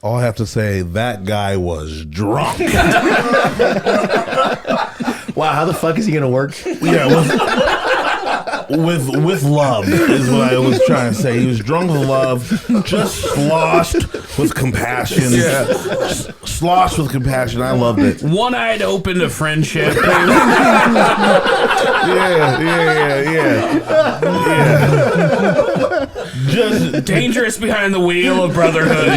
All I have to say, that guy was drunk. Wow, how the fuck is he gonna work? Yeah, with love is what I was trying to say. He was drunk with love, just sloshed with compassion. Yeah. Sloshed with compassion. I loved it. One-eyed open to friendship. Yeah. Just Dangerous behind the wheel of brotherhood.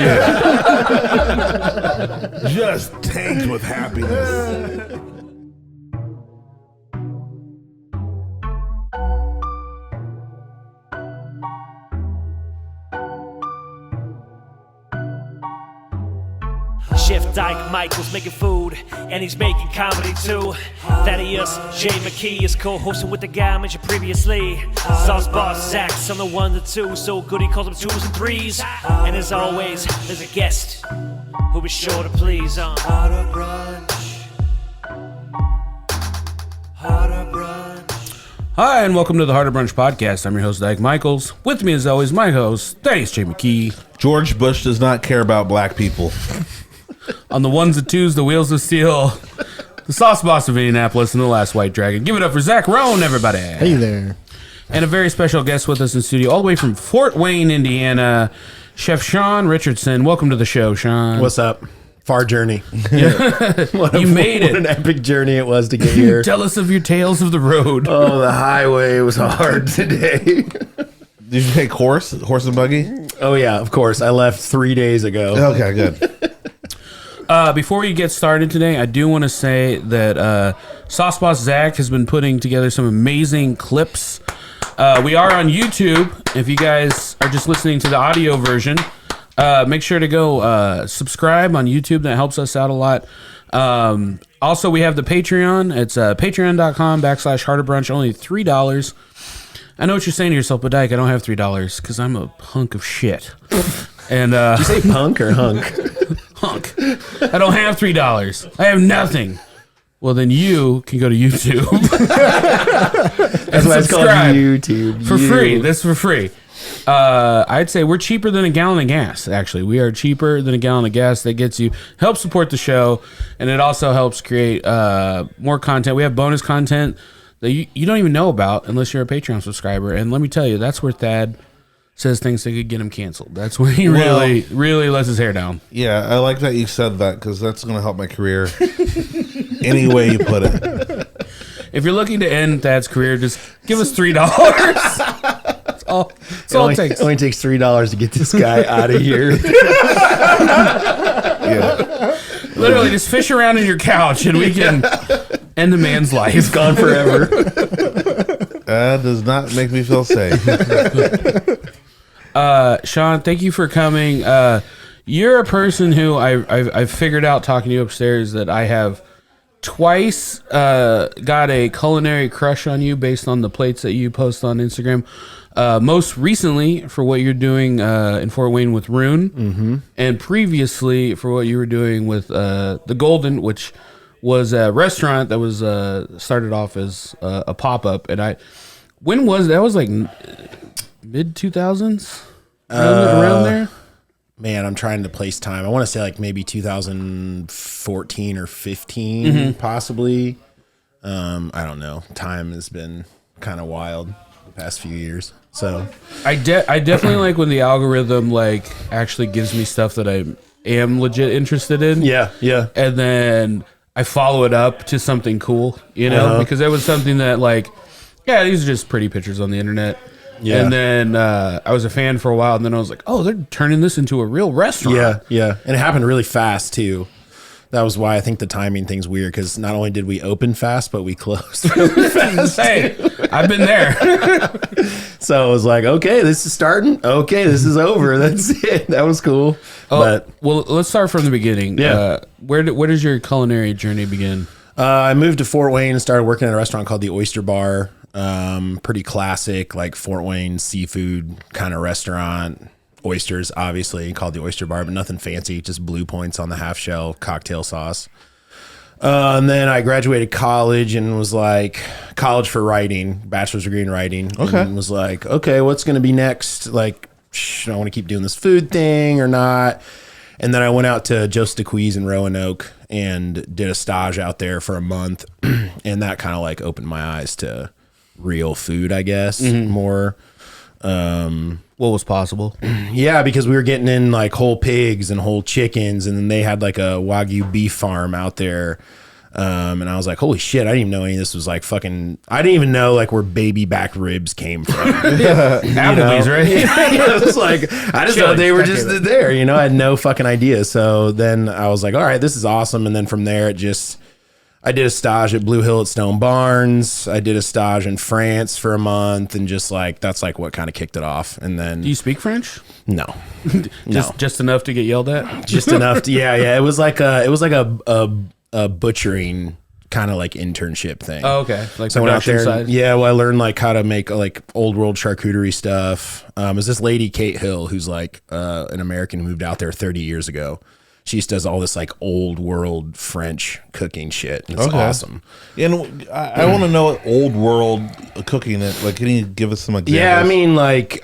just tanked with happiness. Chef Dyke Michael's making food, and he's making comedy too. Thaddeus J. McKee is co-hosting with the guy I mentioned previously. Sauce Boss Zach's on the 1 to 2, so good he calls them 2s and 3s. And as always, there's a guest who be sure to please. Harder Brunch. Harder Brunch. Hi, and welcome to the Harder Brunch Podcast. I'm your host, Dyke Michaels. With me, as always, my host, Thaddeus J. McKee. George Bush does not care about black people. On the 1s and 2s, the wheels of steel, the Sauce Boss of Indianapolis, and the Last White Dragon. Give it up for Zach Rohn, everybody. Hey there. And a very special guest with us in studio, all the way from Fort Wayne, Indiana, Chef Sean Richardson. Welcome to the show, Sean. What's up? Far journey. You made it. What an epic journey it was to get here. Tell us of your tales of the road. Oh, the highway was hard today. Did you take horse and buggy? Oh, yeah, of course. I left 3 days ago. Okay, good. Before we get started today, I do want to say that Sauce Boss Zach has been putting together some amazing clips. We are on YouTube. If you guys are just listening to the audio version, make sure to go subscribe on YouTube. That helps us out a lot. Also, we have the Patreon. It's patreon.com/Harder Brunch. Only $3. I know what you're saying to yourself, but Dyke, I don't have $3 because I'm a hunk of shit. And Did you say punk or hunk? Hunk. I don't have $3. I have nothing. Well, then you can go to YouTube. That's why it's called YouTube. For free. That's for free. I'd say we're cheaper than a gallon of gas, actually. We are cheaper than a gallon of gas. That gets you, helps support the show, and it also helps create more content. We have bonus content that you don't even know about unless you're a Patreon subscriber. And let me tell you, that's where Thad says things that could get him canceled. That's when he really lets his hair down. Yeah, I like that you said that because that's going to help my career any way you put it. If you're looking to end Thad's career, just give us $3. That's all it takes. It only takes $3 to get this guy out of here. Yeah. Literally, just fish around in your couch and we can end the man's life. He's gone forever. That does not make me feel safe. Sean, thank you for coming. You're a person who I've figured out talking to you upstairs that I have twice got a culinary crush on you based on the plates that you post on Instagram. Most recently for what you're doing in Fort Wayne with Rune, and previously for what you were doing with The Golden, which was a restaurant that was started off as a pop-up. And when was that? Was like mid 2000s, around there. Man, I'm trying to place time. I want to say like maybe 2014 or 15, possibly. I don't know. Time has been kind of wild the past few years. So I definitely like when the algorithm like actually gives me stuff that I am legit interested in. yeah. And then I follow it up to something cool, because it was something that like, yeah, these are just pretty pictures on the internet. Yeah. And then I was a fan for a while, and then I was like, oh, they're turning this into a real restaurant. Yeah. And it happened really fast too. That was why I think the timing thing's weird, because not only did we open fast, but we closed really fast. Hey, I've been there. So it was like, okay, this is starting. Okay, this is over. That's it. That was cool. Well, let's start from the beginning. Yeah. Where does your culinary journey begin? I moved to Fort Wayne and started working at a restaurant called the Oyster Bar. Pretty classic, like Fort Wayne seafood kind of restaurant. Oysters, obviously, called the Oyster Bar, but nothing fancy, just blue points on the half shell, cocktail sauce. And then I graduated college and was like, college for writing, bachelor's degree in writing. Okay. And was like, okay, what's going to be next? Like, I want to keep doing this food thing or not? And then I went out to Cheftacular in Roanoke and did a stage out there for a month. And that kind of like opened my eyes to real food, I guess, more. What was possible? Yeah, because we were getting in like whole pigs and whole chickens, and then they had like a Wagyu beef farm out there. And I was like, holy shit, I didn't even know any of this was like fucking, I didn't even know like where baby back ribs came from. Applebee's, right? Yeah, it was like, I just thought they were just there, you know, I had no fucking idea. So then I was like, all right, this is awesome. And then from there, I did a stage at Blue Hill at Stone Barns. I did a stage in France for a month, and just like, that's like what kind of kicked it off. And then, Do you speak French? No, Just enough to get yelled at? just enough to, yeah. It was like a butchering kind of like internship thing. Oh, okay. Like So I went out production there. side? Yeah, well, I learned like how to make like old world charcuterie stuff. Is this lady Kate Hill, who's like an American who moved out there 30 years ago. She just does all this like old world French cooking shit. It's awesome. And I want to know old world cooking. Like, can you give us some examples? Yeah, I mean, like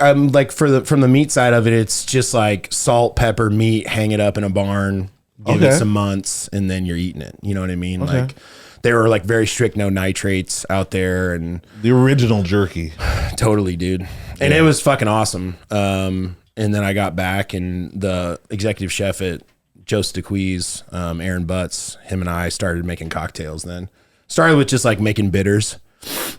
from the meat side of it, it's just like salt, pepper, meat, hang it up in a barn, give it some months, and then you're eating it. You know what I mean? Okay. Like they were like very strict, no nitrates out there, and The original jerky. totally, dude. And it was fucking awesome. And then I got back, and the executive chef at Cheftacular, Aaron Butts, him and I started making cocktails. Then started with just like making bitters,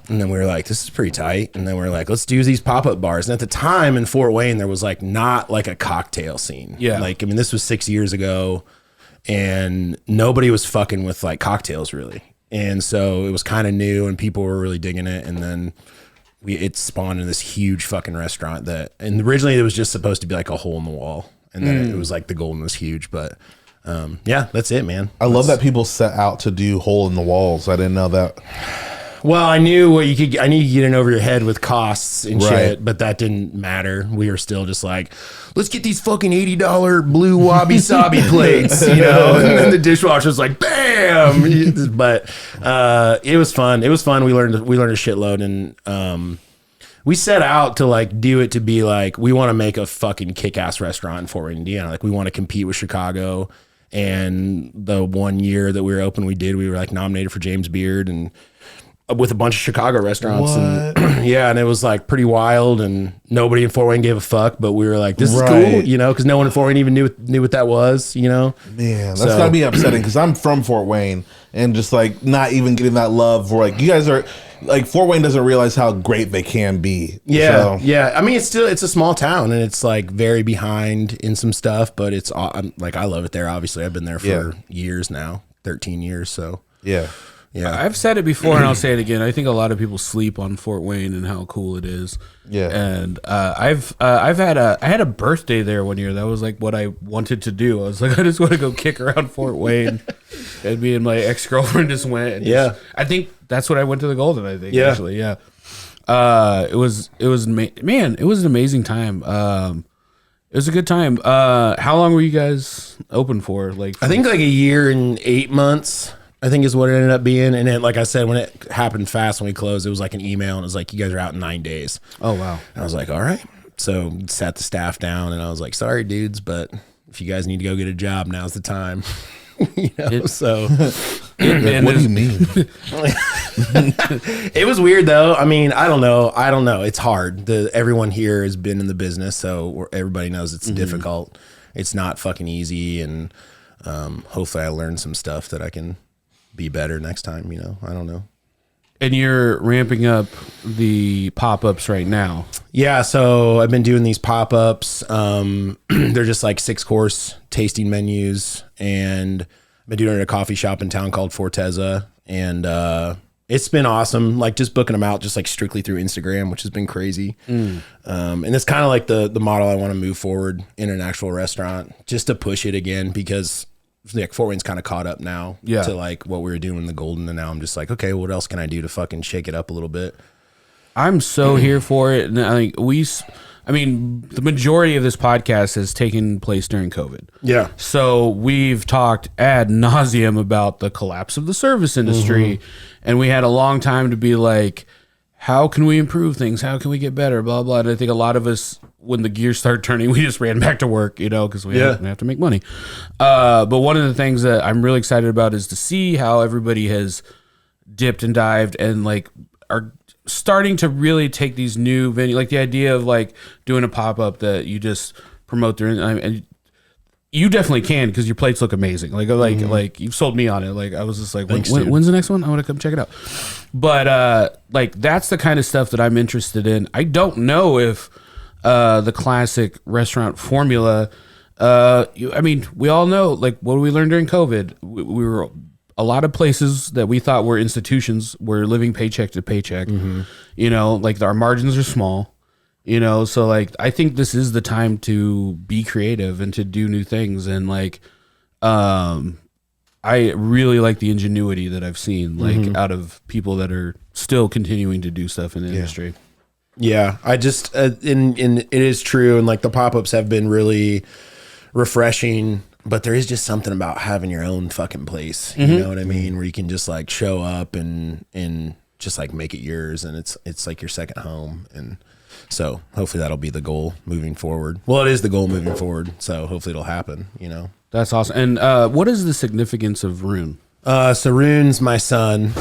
and then we were like, this is pretty tight. And then we were like, let's do these pop-up bars. And at the time in Fort Wayne, there was like not like a cocktail scene. Yeah. Like, I mean, this was 6 years ago, and nobody was fucking with like cocktails really. And so it was kind of new, and people were really digging it. And then it spawned in this huge fucking restaurant and originally it was just supposed to be like a hole in the wall. And then it was like the golden was huge, but yeah, that's it, man. I love that people set out to do hole in the walls. I didn't know that. Well, I knew what you could. I knew you get in over your head with costs and Right. shit, but that didn't matter. We were still just like, let's get these fucking $80 blue wabi sabi plates, you know. And then the dishwasher's like, bam. But it was fun. It was fun. We learned a shitload, and we set out to like do it to be like, we want to make a fucking kick-ass restaurant in Fort Wayne, Indiana. Like we want to compete with Chicago. And the 1 year that we were open, we were like nominated for James Beard and with a bunch of Chicago restaurants. And yeah, and it was like pretty wild, and nobody in Fort Wayne gave a fuck, but we were like, this is cool, you know, because no one in Fort Wayne even knew what that was, you know. Man, that's gotta be upsetting, because I'm from Fort Wayne, and just like not even getting that love for like, you guys are like, Fort Wayne doesn't realize how great they can be. Yeah, yeah. I mean, it's a small town, and it's like very behind in some stuff, but it's like, I love it there. Obviously, I've been there for years now, 13 years. So Yeah. I've said it before, and I'll say it again. I think a lot of people sleep on Fort Wayne and how cool it is. Yeah. And I had a birthday there one year. That was like what I wanted to do. I was like, I just want to go kick around Fort Wayne. And me and my ex-girlfriend just went. And I think that's what I went to the Golden. I think actually, it was man, it was an amazing time. It was a good time. How long were you guys open for? Like, I think like a year and 8 months, I think is what it ended up being. And then, like I said, when it happened fast when we closed, it was like an email, and it was like, you guys are out in 9 days. Oh, wow. And I was like, all right. So sat the staff down, and I was like, sorry, dudes, but if you guys need to go get a job, now's the time. You know, so What do you mean? it was weird though. I mean, I don't know. It's hard. Everyone here has been in the business, so everybody knows it's difficult. It's not fucking easy, and hopefully I learned some stuff that I can be better next time, you know. I don't know. And you're ramping up the pop-ups right now. Yeah, so I've been doing these pop-ups. They're just like 6-course tasting menus, and I've been doing it at a coffee shop in town called Forteza, and it's been awesome. Like just booking them out just like strictly through Instagram, which has been crazy. And it's kind of like the model I want to move forward in an actual restaurant, just to push it again, because like Fort Wayne's kind of caught up now to like what we were doing in the Golden, and now I'm just like, okay, what else can I do to fucking shake it up a little bit? I'm so here for it. And I think the majority of this podcast has taken place during COVID. Yeah. So we've talked ad nauseum about the collapse of the service industry. And we had a long time to be like, how can we improve things? How can we get better? Blah, blah. And I think a lot of us, when the gears started turning, we just ran back to work, because we have to make money. But one of the things that I'm really excited about is to see how everybody has dipped and dived and like are starting to really take these new venues, like the idea of like doing a pop-up that you just promote their, and you definitely can because your plates look amazing. Like you've sold me on it. Like I was just like, when's the next one? I want to come check it out. But like that's the kind of stuff that I'm interested in. I don't know if the classic restaurant formula. We all know like what we learned during COVID. We were a lot of places that we thought were institutions were living paycheck to paycheck. Like our margins are small. So like I think this is the time to be creative and to do new things, and like I really like the ingenuity that I've seen like out of people that are still continuing to do stuff in the industry. Yeah, I just and it is true, and like the pop-ups have been really refreshing, but there is just something about having your own fucking place. You know what I mean? Where you can just like show up and just like make it yours, and it's like your second home. And so hopefully that'll be the goal moving forward. Well, it is the goal moving forward, so hopefully it'll happen, That's awesome. And what is the significance of Rune? So Rune's my son.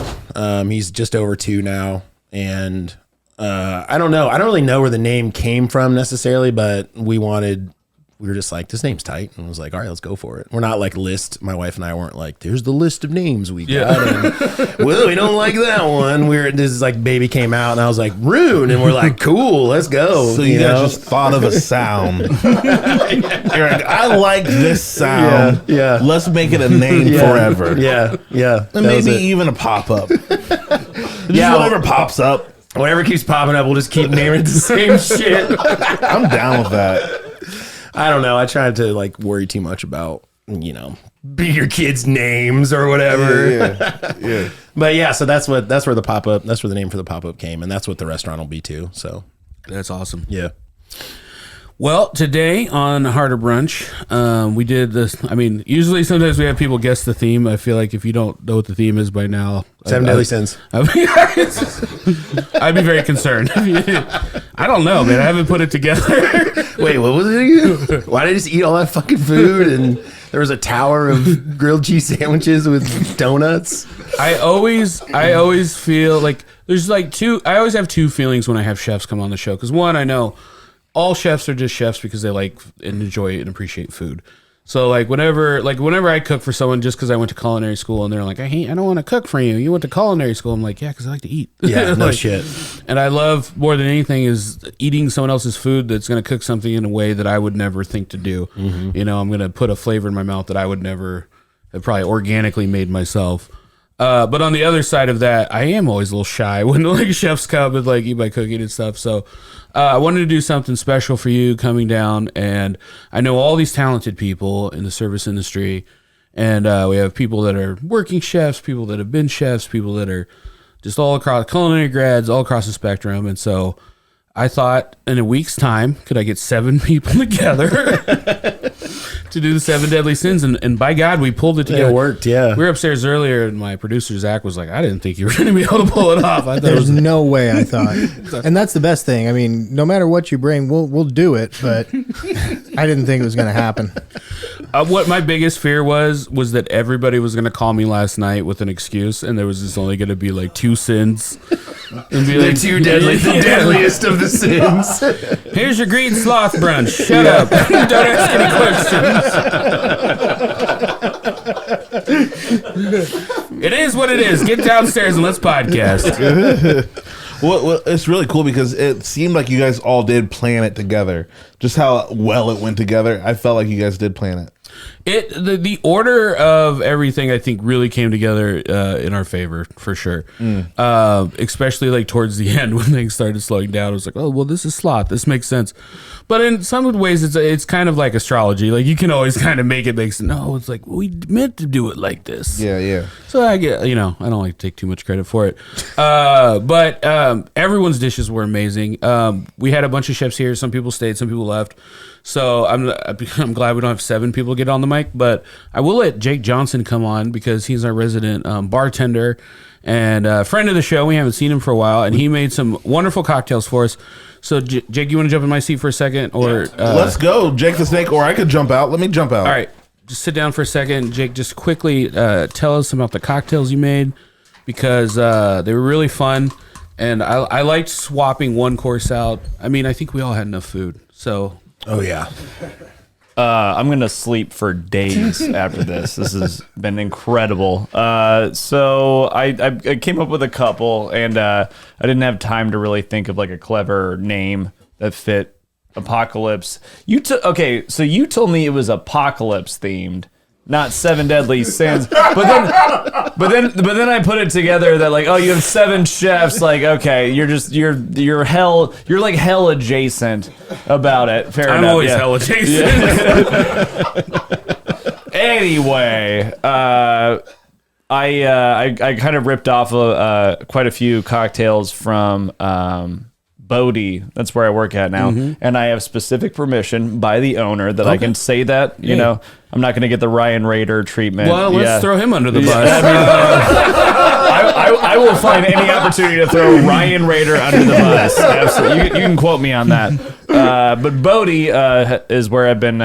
He's just over 2 now, and I don't know. I don't really know where the name came from necessarily, but we were just like, this name's tight, and I was like, all right, let's go for it. We're not like list. My wife and I weren't like, there's the list of names we got. And, well, we don't like that one. This is like baby came out, and I was like, Rune, and we're like, cool, let's go. So you guys just thought of a sound. You're like, I like this sound. Yeah. Let's make it a name forever. Yeah. And maybe even a pop up. Whatever pops up. Whatever keeps popping up, we'll just keep naming it the same shit. I'm down with that. I don't know. I tried to like worry too much about, be your kids' names or whatever. Yeah. But yeah, so that's where the name for the pop-up came, and that's what the restaurant will be too. So That's awesome. yeah. Well, today on Harder Brunch, we did this. I mean, usually sometimes we have people guess the theme. I feel like if you don't know what the theme is by now, 7 Deadly Sins. I'd be very concerned. I don't know, man. I haven't put it together. Wait, what was it again? Why did I just eat all that fucking food? And there was a tower of grilled cheese sandwiches with donuts. I always feel like there's like I always have two feelings when I have chefs come on the show. Because one, I know all chefs are just chefs because they like and enjoy and appreciate food. So like whenever I cook for someone just because I went to culinary school and they're like, I don't want to cook for you. You went to culinary school. I'm like, yeah, because I like to eat. Yeah, no like, shit. And I love more than anything is eating someone else's food that's going to cook something in a way that I would never think to do. I'm going to put a flavor in my mouth that I would never have probably organically made myself. But on the other side of that, I am always a little shy when like chefs come and like eat my cooking and stuff. So I wanted to do something special for you coming down, and I know all these talented people in the service industry, and we have people that are working chefs, people that have been chefs, people that are just all across culinary grads, all across the spectrum. And so I thought in a week's time, could I get 7 people together to do the 7 Deadly Sins? And by God, we pulled it together. It worked, yeah. We were upstairs earlier, and my producer, Zach, was like, I didn't think you were going to be able to pull it off. I thought There's no way, I thought. And that's the best thing. I mean, no matter what you bring, we'll do it, but I didn't think it was going to happen. What my biggest fear was that everybody was going to call me last night with an excuse, and there was just only going to be like 2 sins. And be like, the deadliest of the sins. Here's your green sloth brunch. Shut up. Don't ask any questions. It is what it is. Get downstairs and let's podcast. Well, it's really cool because it seemed like you guys all did plan it together. Just how well it went together. I felt like you guys did plan it. The order of everything I think really came together in our favor for sure. Especially like towards the end when things started slowing down. It was like, oh well, this is Sloth. This makes sense. But in some ways, it's kind of like astrology. Like you can always kind of make it make sense. No, it's like we meant to do it like this. Yeah. So I get, I don't like to take too much credit for it. But everyone's dishes were amazing. We had a bunch of chefs here. Some people stayed, some people left. So I'm glad we don't have 7 people get on the mic, but I will let Jake Johnson come on because he's our resident bartender and a friend of the show. We haven't seen him for a while, and he made some wonderful cocktails for us. So Jake, you want to jump in my seat for a second, or let's go, Jake the Snake, or I could jump out. Let me jump out. All right, just sit down for a second, Jake. Just quickly tell us about the cocktails you made because they were really fun. And I liked swapping one course out. I mean, I think we all had enough food. So, Oh yeah. I'm gonna sleep for days after this. This has been incredible. So I came up with a couple, and I didn't have time to really think of like a clever name that fit apocalypse. Okay, so you told me it was apocalypse themed, not 7 deadly sins. But then I put it together that like, oh, you have 7 chefs. Like, okay, you're like hell adjacent about it. Fair enough. I'm always hell adjacent. Anyway, I kind of ripped off quite a few cocktails from Bodie. That's where I work at now, and I have specific permission by the owner that I can say that. You know, I'm not going to get the Ryan Raider treatment. Well, let's throw him under the bus. I will find any opportunity to throw Ryan Raider under the bus. Absolutely, you can quote me on that. But Bodie is where I've been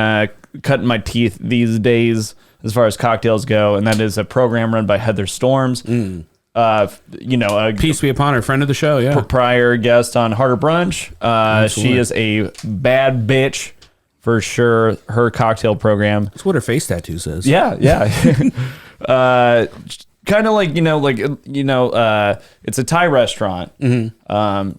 cutting my teeth these days as far as cocktails go, and that is a program run by Heather Storms. Peace be upon her, friend of the show. Yeah, prior guest on Harder Brunch. She is a bad bitch for sure. Her cocktail program. That's what her face tattoo says. Yeah. Kind of like it's a Thai restaurant.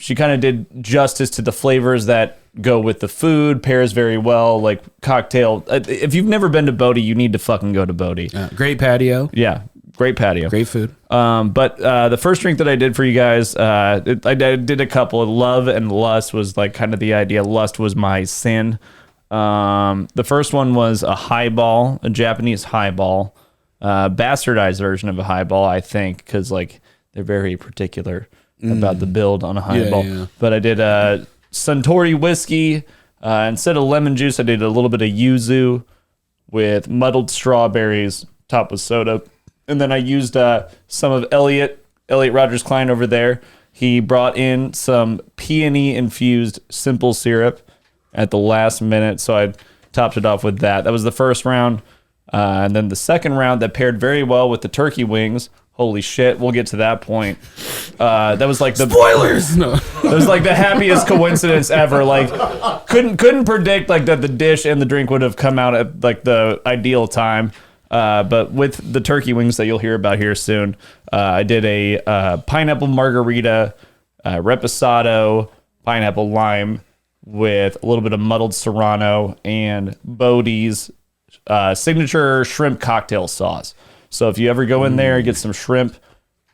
She kind of did justice to the flavors that go with the food. Pairs very well, like cocktail. If you've never been to Bodie, you need to fucking go to Bodie. Great patio. Yeah. Great patio. Great food. But the first drink that I did for you guys, I did a couple. Love and Lust was like kind of the idea. Lust was my sin. The first one was a highball, a Japanese highball, bastardized version of a highball, I think, because like they're very particular about the build on a highball. Yeah. But I did Suntory whiskey. Instead of lemon juice, I did a little bit of yuzu with muddled strawberries, topped with soda. And then I used some of Elliot Rogers Klein over there. He brought in some peony infused simple syrup at the last minute, so I topped it off with that. That was the first round. And then the second round that paired very well with the turkey wings. Holy shit, we'll get to that point. That was like the spoilers. No, that was like the happiest coincidence ever. Like couldn't predict like that the dish and the drink would have come out at like the ideal time. But with the turkey wings that you'll hear about here soon, I did a pineapple margarita, reposado, pineapple lime with a little bit of muddled serrano and Bodie's signature shrimp cocktail sauce. So if you ever go in there, get some shrimp,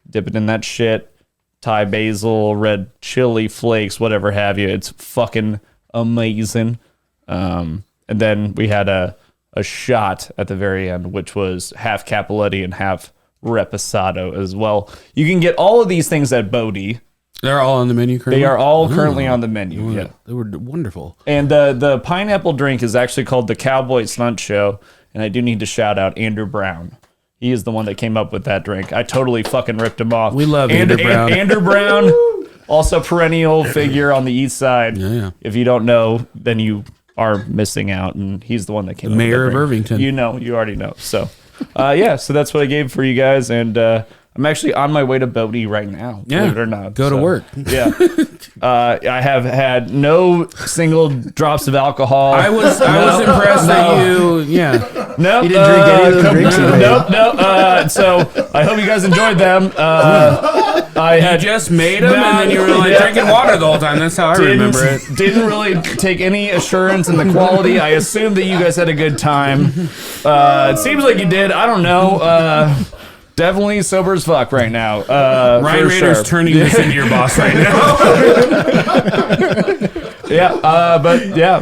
dip it in that shit, Thai basil, red chili flakes, whatever have you. It's fucking amazing. And then we had a shot at the very end, which was half Capiletti and half reposado as well. You can get all of these things at Bodie. They're all on the menu currently? They are all currently on the menu. Yeah. They were wonderful. And the pineapple drink is actually called the Cowboy Stunt Show, and I do need to shout out Andrew Brown. He is the one that came up with that drink. I totally fucking ripped him off. We love Andrew Brown. Andrew Brown, also perennial figure on the east side. Yeah. If you don't know, then you are missing out, and he's the one that came up with that Mayor of drink. Irvington. You already know. So, so that's what I gave for you guys, and I'm actually on my way to Bodie right now, believe it or not. Go to work. Yeah. I have had no single drops of alcohol. I was impressed that you, No, You didn't drink any of those drinks you made. No. So I hope you guys enjoyed them. you just made them and then you were like drinking water the whole time. That's how I remember it. Didn't really take any assurance in the quality. I assumed that you guys had a good time. It seems like you did. I don't know. Definitely sober as fuck right now. Ryan Rader's turning this into your boss right now.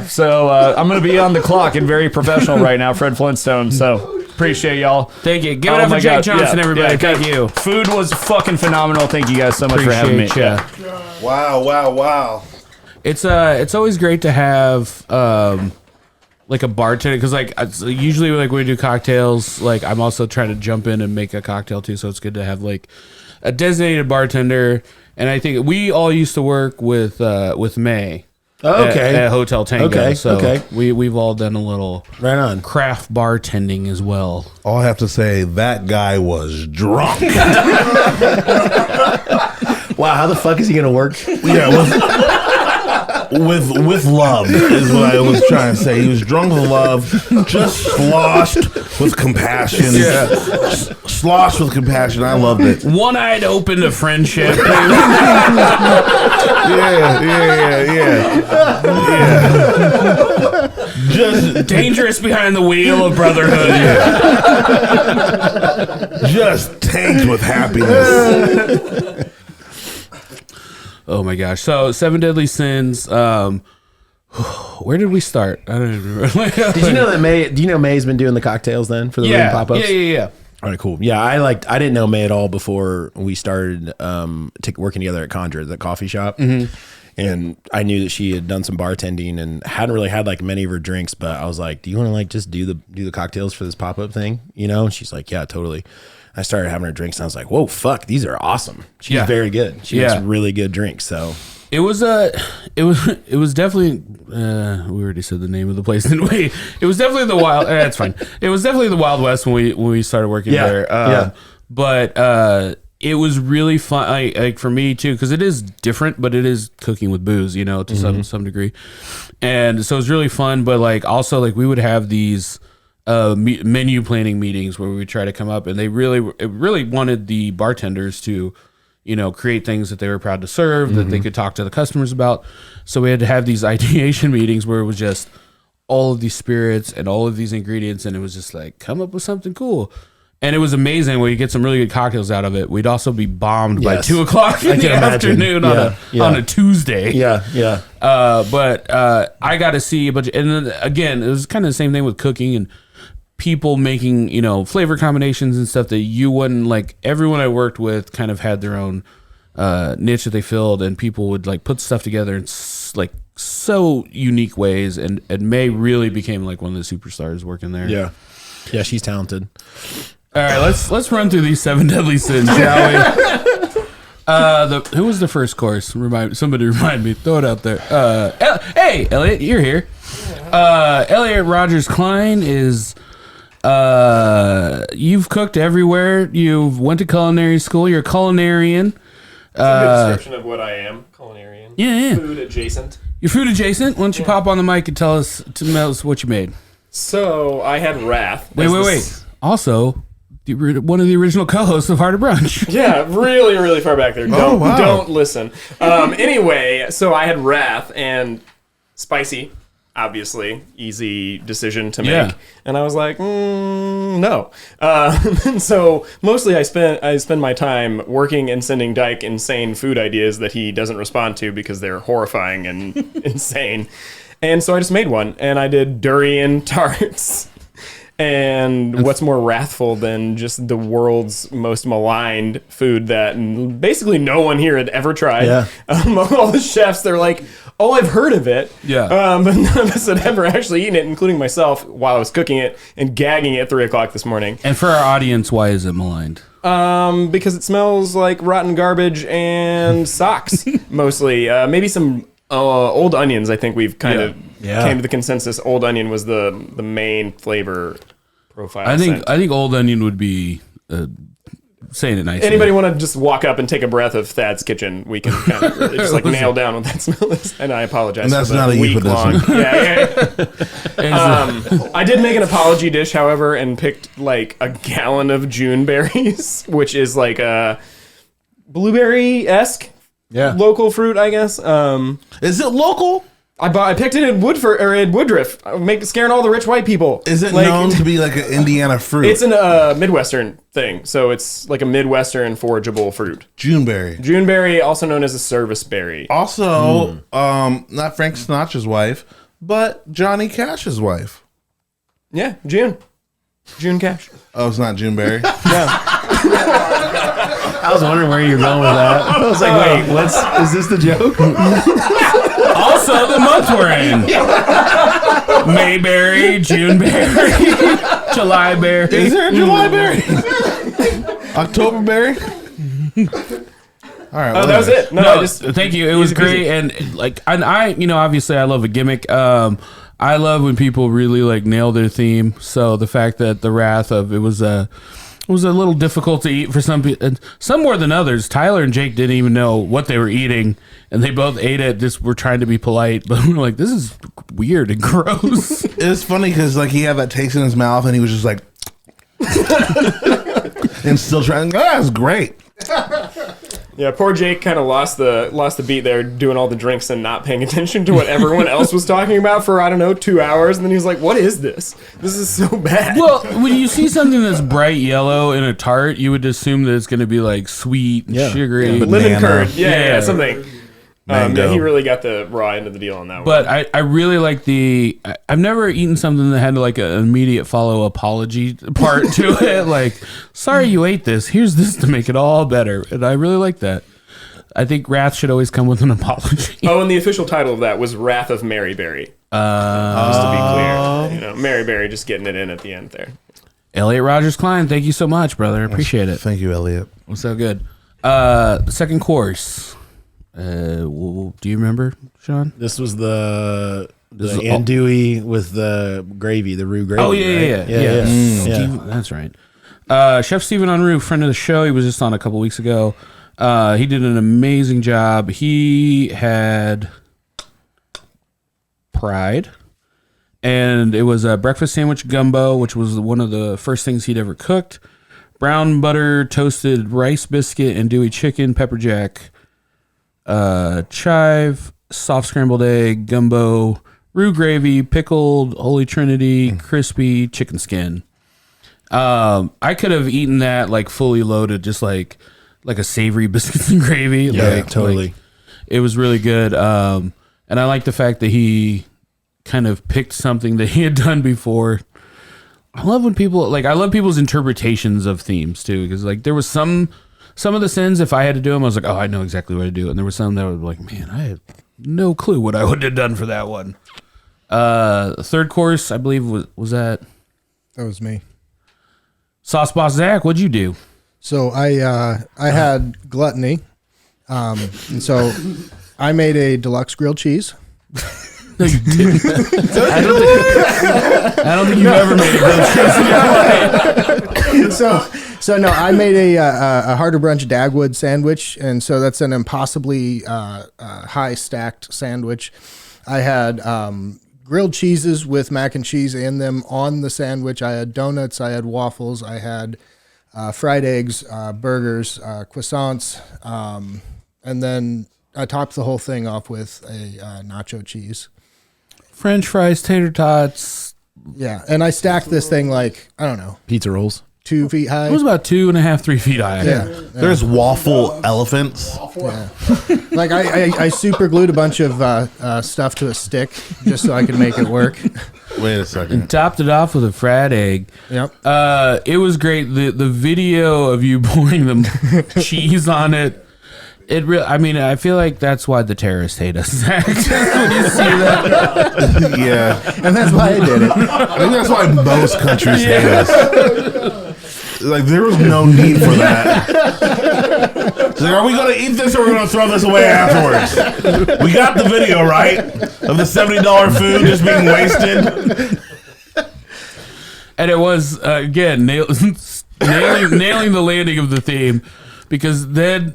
So I'm going to be on the clock and very professional right now, Fred Flintstone. So appreciate y'all. Thank you. Give it up for Jake Johnson, everybody. Thank you. Food was fucking phenomenal. Thank you guys so much for having me. Yeah. Wow. It's always great to have like a bartender, because like usually like when we do cocktails, like I'm also trying to jump in and make a cocktail too, so it's good to have like a designated bartender. And I think we all used to work with May at Hotel Tango. So we've all done a little right on craft bartending as well. All I have to say, that guy was drunk. Wow, how the fuck is he gonna work? Yeah, with love is what I was trying to say. He was drunk with love, just sloshed with compassion. Yeah, sloshed with compassion. I loved it. One-eyed open to friendship. Yeah. Just dangerous behind the wheel of brotherhood. Yeah. Just tanked with happiness. Oh my gosh! So 7 Deadly Sins. Where did we start? I don't even remember. Did you know that May? Do you know May's been doing the cocktails then for the room pop-ups? Yeah. All right, cool. Yeah, I didn't know May at all before we started working together at Conjure, the coffee shop. Mm-hmm. And I knew that she had done some bartending and hadn't really had like many of her drinks, but I was like, "Do you want to like just do the cocktails for this pop-up thing?" You know? And she's like, "Yeah, totally." I started having her drinks and I was like, "Whoa, fuck, these are awesome." She's very good. She makes really good drinks. So it was definitely we already said the name of the place, didn't we? It was definitely the wild. That's fine. It was definitely the Wild West when we started working there. But it was really fun, like for me too, because it is different, but it is cooking with booze, you know, to some degree, and so it was really fun. But like also like we would have these menu planning meetings where we would try to come up, and they really wanted the bartenders to, you know, create things that they were proud to serve, that they could talk to the customers about. So we had to have these ideation meetings where it was just all of these spirits and all of these ingredients, and it was just like, come up with something cool. And it was amazing. We get some really good cocktails out of it. We'd also be bombed by 2:00 in the afternoon on a Tuesday. Yeah. But I got to see a bunch of, and then again, it was kind of the same thing with cooking and people making, you know, flavor combinations and stuff that you wouldn't like. Everyone I worked with kind of had their own niche that they filled, and people would like put stuff together in like so unique ways. And May really became like one of the superstars working there. Yeah, she's talented. All right, let's run through these 7 Deadly Sins, shall we? Who was the first course? Somebody remind me. Throw it out there. Hey, Elliot, you're here. Elliot Rogers Klein is. You've cooked everywhere. You've went to culinary school. You're a culinarian. That's a good description of what I am. Culinarian. Yeah. Food adjacent. You're food adjacent. Why don't you pop on the mic and tell us what you made? So I had Wrath. Wait. Also, one of the original co-hosts of Harder Brunch. Yeah, really, really far back there. Don't listen. Anyway, so I had Wrath and spicy, obviously, easy decision to make. Yeah. And I was like, no. And so mostly I spend my time working and sending Dyke insane food ideas that he doesn't respond to because they're horrifying and insane. And so I just made one, and I did Durian Tarts. And what's more wrathful than just the world's most maligned food that basically no one here had ever tried? Yeah. All the chefs, they're like, oh, I've heard of it. Yeah. But none of us had ever actually eaten it, including myself, while I was cooking it and gagging at 3:00 this morning. And for our audience, why is it maligned? Because it smells like rotten garbage and socks, mostly. Maybe some old onions. I think we've kind of came to the consensus. Old onion was the main flavor profile. I think old onion would be saying it nicely. Anybody want to just walk up and take a breath of Thad's kitchen? We can kind of really just like nail down what that smell is. And I apologize. And that's for the not a week-long. I did make an apology dish, however, and picked like a gallon of June berries, which is like a blueberry-esque local fruit, I guess. Is it local? I picked it in Woodford or in Woodruff, scaring all the rich white people. Is it known to be like an Indiana fruit? It's a Midwestern thing, so it's like a Midwestern forageable fruit. Juneberry. Juneberry, also known as a service berry. Also, not Frank Sinatra's wife, but Johnny Cash's wife. Yeah, June Cash. Oh, it's not Juneberry. I was wondering where you're going with that. I was like, wait, is this the joke? So the month we're in. Mayberry, Juneberry, Julyberry. Is there a Julyberry? Octoberberry? All right. Oh, that was it. No, No, thank you. It was great, and like, and I, obviously, I love a gimmick. I love when people really like nail their theme. So the fact that the wrath of it was a little difficult to eat for some people, some more than others. Tyler and Jake didn't even know what they were eating, and they both ate it. Just were trying to be polite, but we were like, "This is weird and gross." It's funny because like he had that taste in his mouth, and he was just like, and still trying. That's great. Yeah, poor Jake kind of lost the beat there, doing all the drinks and not paying attention to what everyone else was talking about for 2 hours, and then he's like, "What is this? This is so bad." Well, when you see something that's bright yellow in a tart, you would assume that it's going to be like sweet and sugary. Yeah, Lemon banana. curd, yeah, something. Mango. He really got the raw end of the deal on that one. But I really like I've never eaten something that had like an immediate follow apology part to it. Like, sorry you ate this. Here's this to make it all better. And I really like that. I think wrath should always come with an apology. Oh, and the official title of that was Wrath of Maryberry. Just to be clear. Maryberry just getting it in at the end there. Elliot Rogers Klein, thank you so much, brother. Appreciate it. Thank you, Elliot. Was so good. The second course. Do you remember, Sean? This was the andouille with the gravy, the roux gravy. Oh yeah. Yeah. That's right. Chef Stephen Unruh, friend of the show. He was just on a couple weeks ago. He did an amazing job. He had Pride, and it was a breakfast sandwich gumbo, which was one of the first things he'd ever cooked. Brown butter, toasted rice biscuit, andouille chicken, pepper jack, chive, soft scrambled egg, gumbo, roux gravy, pickled Holy Trinity, crispy chicken skin. I could have eaten that like fully loaded, just like a savory biscuits and gravy. Yeah, totally. Like, it was really good. And I like the fact that he kind of picked something that he had done before. I love when I love people's interpretations of themes too, because like there was some of the sins, if I had to do them, I was like, oh, I know exactly what to do. And there were some that were like, man, I had no clue what I would have done for that one. Third course, I believe, was that? That was me. Sauce Boss Zach, what'd you do? So I had gluttony, and so I made a deluxe grilled cheese. No, you didn't. I don't think you've ever made a grilled cheese in your life. So no, I made a Harder Brunch Dagwood sandwich, and so that's an impossibly high stacked sandwich. I had grilled cheeses with mac and cheese in them on the sandwich. I had donuts, I had waffles, I had fried eggs, burgers, croissants, and then I topped the whole thing off with a nacho cheese. French fries, tater tots. Yeah, and I stacked this thing like, I don't know, Pizza rolls. 2 feet high. It was about 2.5, 3 feet high. Yeah. There's waffle elephants. Yeah. Like I super glued a bunch of stuff to a stick just so I could make it work. Wait a second. And topped it off with a fried egg. Yep. It was great. The video of you pouring the cheese on it. I feel like that's why the terrorists hate us. Zach. When you see that. Yeah. And that's why I did it. I think that's why most countries hate us. Like, there was no need for that. It's like, are we going to eat this or are we going to throw this away afterwards? We got the video, right? Of the $70 food just being wasted. And it was, again, nailing the landing of the theme. Because then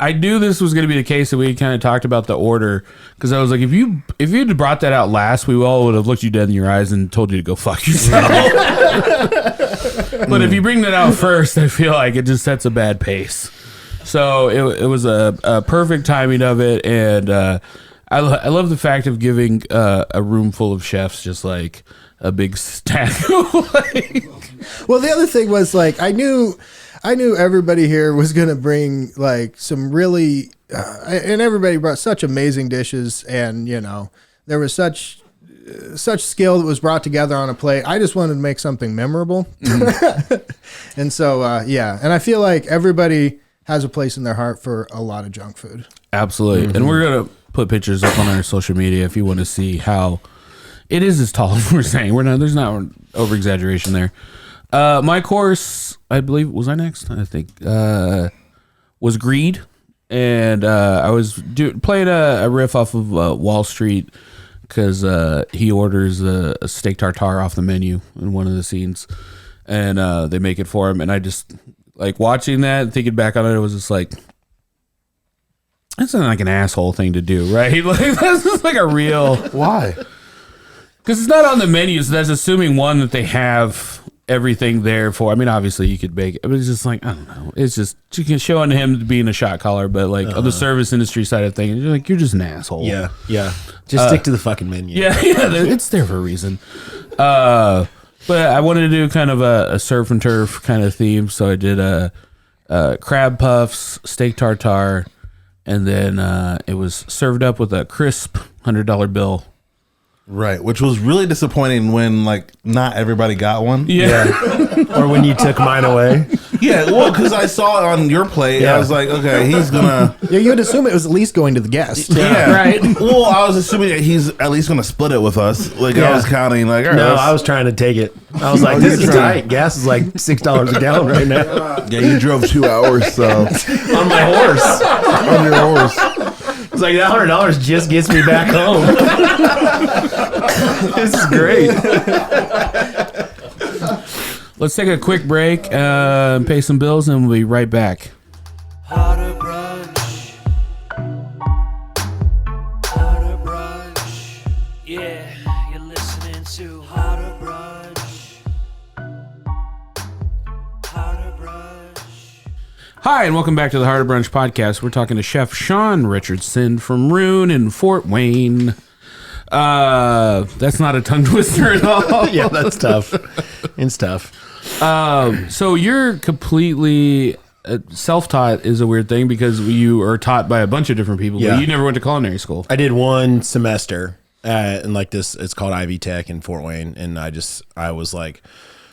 I knew this was going to be the case, and we kind of talked about the order. Because I was like, if you'd brought that out last, we all would have looked you dead in your eyes and told you to go fuck yourself. But if you bring that out first, I feel like it just sets a bad pace. So it was a perfect timing of it, and I love the fact of giving a room full of chefs just like a big stack. Well, the other thing was like I knew everybody here was gonna bring like some really, and everybody brought such amazing dishes, and there was such skill that was brought together on a plate. I just wanted to make something memorable, and so and I feel like everybody has a place in their heart for a lot of junk food. Absolutely. And we're put pictures up on our social media if you want to see how it is as tall as we're saying. There's not over exaggeration there. My course, I believe, was I next? I think was Greed, and I was playing a riff off of Wall Street because he orders a steak tartare off the menu in one of the scenes, and they make it for him, and I just like watching that, thinking back on it, it was just like, that's not like an asshole thing to do, right? Like that's just like a real Why? because it's not on the menu, so that's assuming one that they have everything there for. I mean, obviously you could bake it, but it's just like, I don't know. It's just showing him being a shot caller, but like on the service industry side of things, you're just an asshole. Yeah. Just stick to the fucking menu. Yeah, it's there for a reason. But I wanted to do kind of a surf and turf kind of theme, so I did crab puffs, steak tartare, and then it was served up with a crisp $100 bill. Right, which was really disappointing when like not everybody got one. Yeah. Or when you took mine away. Yeah, well, because I saw it on your plate, I was like, okay, he's gonna. Yeah, you would assume it was at least going to the guest. Yeah, Right. Well, I was assuming that he's at least gonna split it with us. Like I was counting, like, all right, No, let's- I was trying to take it. I was like, this is tight. Gas is like $6 a gallon right now. Yeah, you drove 2 hours, so On my horse. on your horse. It's like that $100 just gets me back home. This is great. Let's take a quick break, pay some bills, and we'll be right back. Harder Brunch. Harder Brunch. Yeah, you're listening to Harder Brunch. Harder Brunch. Hi, and welcome back to the Harder Brunch Podcast. We're talking to Chef Sean Richardson from Rune in Fort Wayne. That's not a tongue twister at all. Yeah, that's tough. It's tough. So you're completely self-taught is a weird thing because you are taught by a bunch of different people. Yeah. But you never went to culinary school. I did one semester in like this. It's called Ivy Tech in Fort Wayne, and I was like,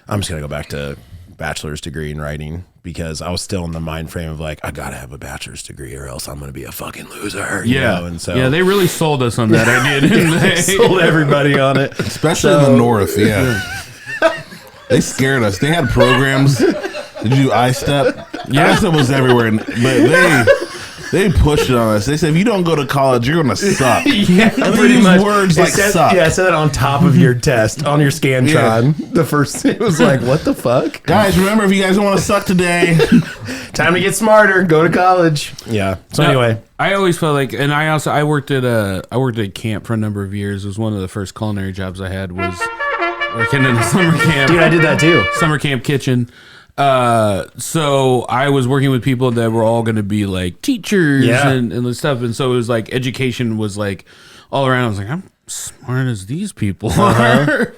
I'm just gonna go back to bachelor's degree in writing because I was still in the mind frame of like, I gotta have a bachelor's degree or else I'm gonna be a fucking loser. You know? And so yeah, they really sold us on that idea, didn't they? sold everybody on it. Especially in the north, yeah. They scared us. They had programs. Did you do iStep? Yeah, iStep was everywhere, but they pushed it on us. They said, if you don't go to college, you're gonna suck. Yeah, and they pretty use much. words It like said, suck. Yeah, it said it on top of your test on your Scantron. The first, it was like, what the fuck? Guys, remember, if you guys don't want to suck today, Time to get smarter. Go to college. Yeah. So No, anyway, I always felt like, and I worked at camp for a number of years. It was one of the first culinary jobs I had was working in a summer camp. dude, I did that too. Summer camp kitchen. So I was working with people that were all going to be like teachers Yeah. and stuff. And so it was like education was like all around. I was like, I'm smart as these people are.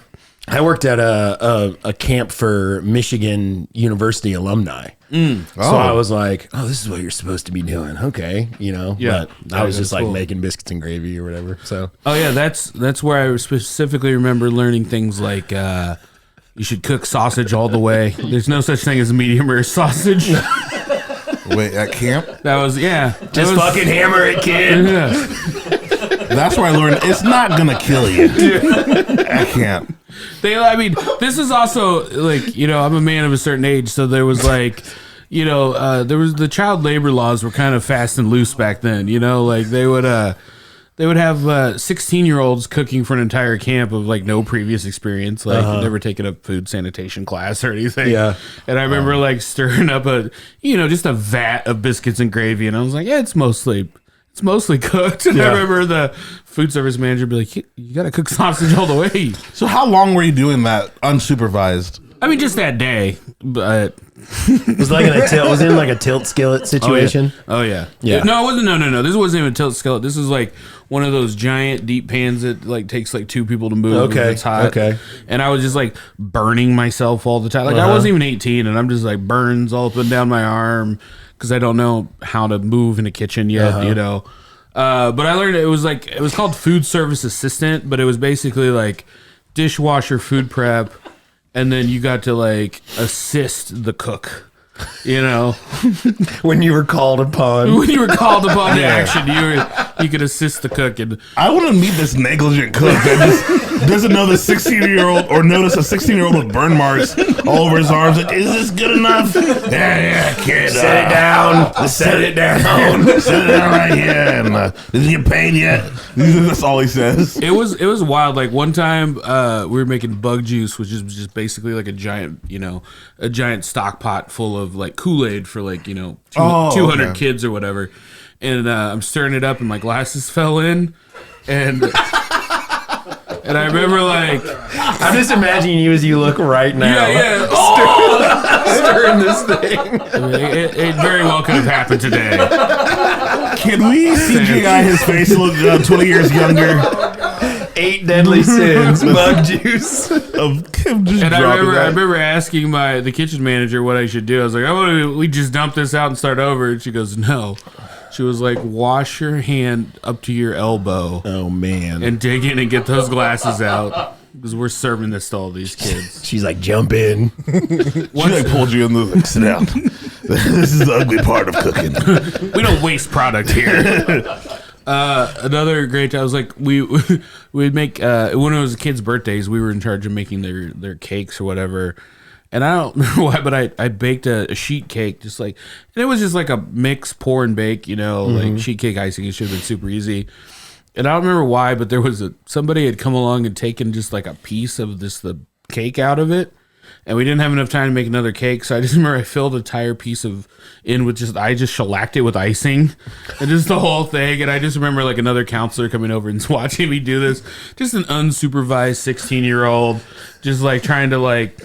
I worked at a camp for Michigan University alumni. So I was like, oh, this is what you're supposed to be doing. Okay. You know, Yeah. but I was That's just like cool. making biscuits and gravy or whatever. So Oh yeah, that's where I specifically remember learning things like you should cook sausage all the way. There's no such thing as a medium rare sausage. wait, at camp, That was that just was, fucking hammer it, kid. Yeah. that's where I learned it's not gonna kill you. At camp. I mean, this is also like, I'm a man of a certain age, so there was like, there was the child labor laws were kind of fast and loose back then. Like they would have 16-year-olds cooking for an entire camp of like no previous experience, like never taken a food sanitation class or anything. Yeah. And I remember like stirring up just a vat of biscuits and gravy, and I was like, yeah, it's mostly cooked. And I Yeah. remember the food service manager be like, you got to cook sausage all the way. So how long were you doing that unsupervised? I mean, just that day, but It was like was it in like a tilt skillet situation? oh yeah. Yeah. No, it wasn't. No. This wasn't even a tilt skillet. This is like one of those giant deep pans that like takes like two people to move. Okay, If it's hot. okay. And I was just like burning myself all the time. Like I wasn't even 18, and I'm just like burns all up and down my arm because I don't know how to move in a kitchen yet. But I learned it was called food service assistant, but it was basically like dishwasher, food prep. And then you got to like assist the cook, When you were called upon. when you were called upon to action. he could assist the cook. And I want to meet this negligent cook that just doesn't know the 16-year-old or notice a 16-year-old with burn marks all over his arms. Like, is this good enough? Yeah, kid. Set it down. Set it down. Set it down right here. And, did you get paid yet? That's all he says. it was wild. Like one time, we were making bug juice, which is just basically like a giant stock pot full of like Kool-Aid for like 200 kids or whatever. And I'm stirring it up, and my glasses fell in, and I remember like I'm just imagining you as you look right now. Stirring this thing. It very well could have happened today. Can we CGI his face look 20 years younger? 8 deadly sins, bug juice. And I remember asking the kitchen manager what I should do. I was like, we just dump this out and start over. And she goes, no. She was like, wash your hand up to your elbow. Oh, man. And dig in and get those glasses out. Because we're serving this to all these kids. She's like, jump in. She like pulled you in the like, sit down. This is the ugly part of cooking. We don't waste product here. Another great time was like we'd make when it was kids' birthdays, we were in charge of making their cakes or whatever. And I don't know why, but I baked a sheet cake, just like, and it was just like a mix, pour and bake, like sheet cake icing. It should have been super easy. And I don't remember why, but there was somebody had come along and taken just like a piece of the cake out of it. And we didn't have enough time to make another cake, so I just remember I filled an entire piece in with I just shellacked it with icing, and just the whole thing. And I just remember like another counselor coming over and watching me do this, just an unsupervised 16-year-old, just like trying to like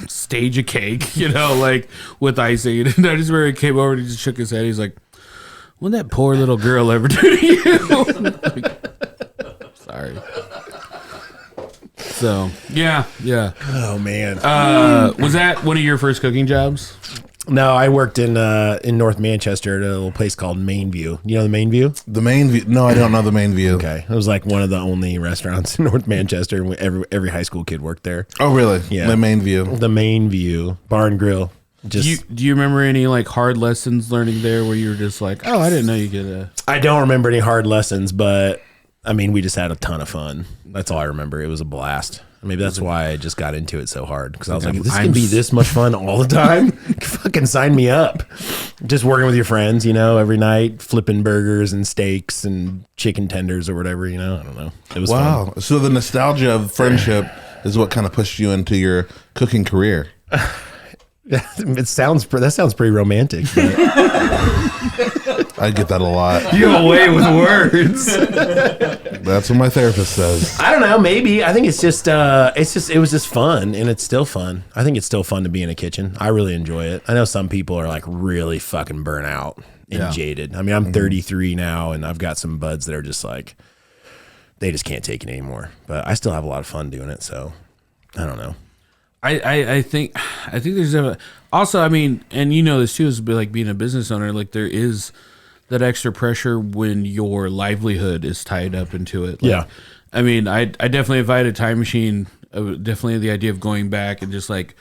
stage a cake, like with icing. And I just remember he came over and he just shook his head. He's like, "What'd that poor little girl ever do to you?" Sorry. So yeah. Oh, man. Was that one of your first cooking jobs? No, I worked in North Manchester at a little place called Main View. You know the Main View? The Main View? No, I don't know the Main View. Okay. It was like one of the only restaurants in North Manchester. Every high school kid worked there. Oh, really? Yeah. The Main View. The Main View. Bar and grill. Do you remember any like hard lessons learning there where you were just like, oh, I didn't know you could... I don't remember any hard lessons, but I mean, we just had a ton of fun. That's all I remember. It was a blast. Maybe that's why I just got into it so hard, because I was like, if this can be this much fun all the time, fucking sign me up. Just working with your friends, every night, flipping burgers and steaks and chicken tenders or whatever, I don't know. It was fun. So the nostalgia of friendship is what kind of pushed you into your cooking career. That sounds pretty romantic. I get that a lot. You have a way with words. That's what my therapist says. I don't know. Maybe I think it was just fun, and it's still fun. I think it's still fun to be in a kitchen. I really enjoy it. I know some people are like really fucking burnt out and jaded. I mean, I'm 33 now, and I've got some buds that are just like, they just can't take it anymore. But I still have a lot of fun doing it. So I don't know. I think there's also, I mean, and this too, is like being a business owner, like there is that extra pressure when your livelihood is tied up into it. Like, yeah. I mean, I definitely, if I had a time machine, definitely the idea of going back and just like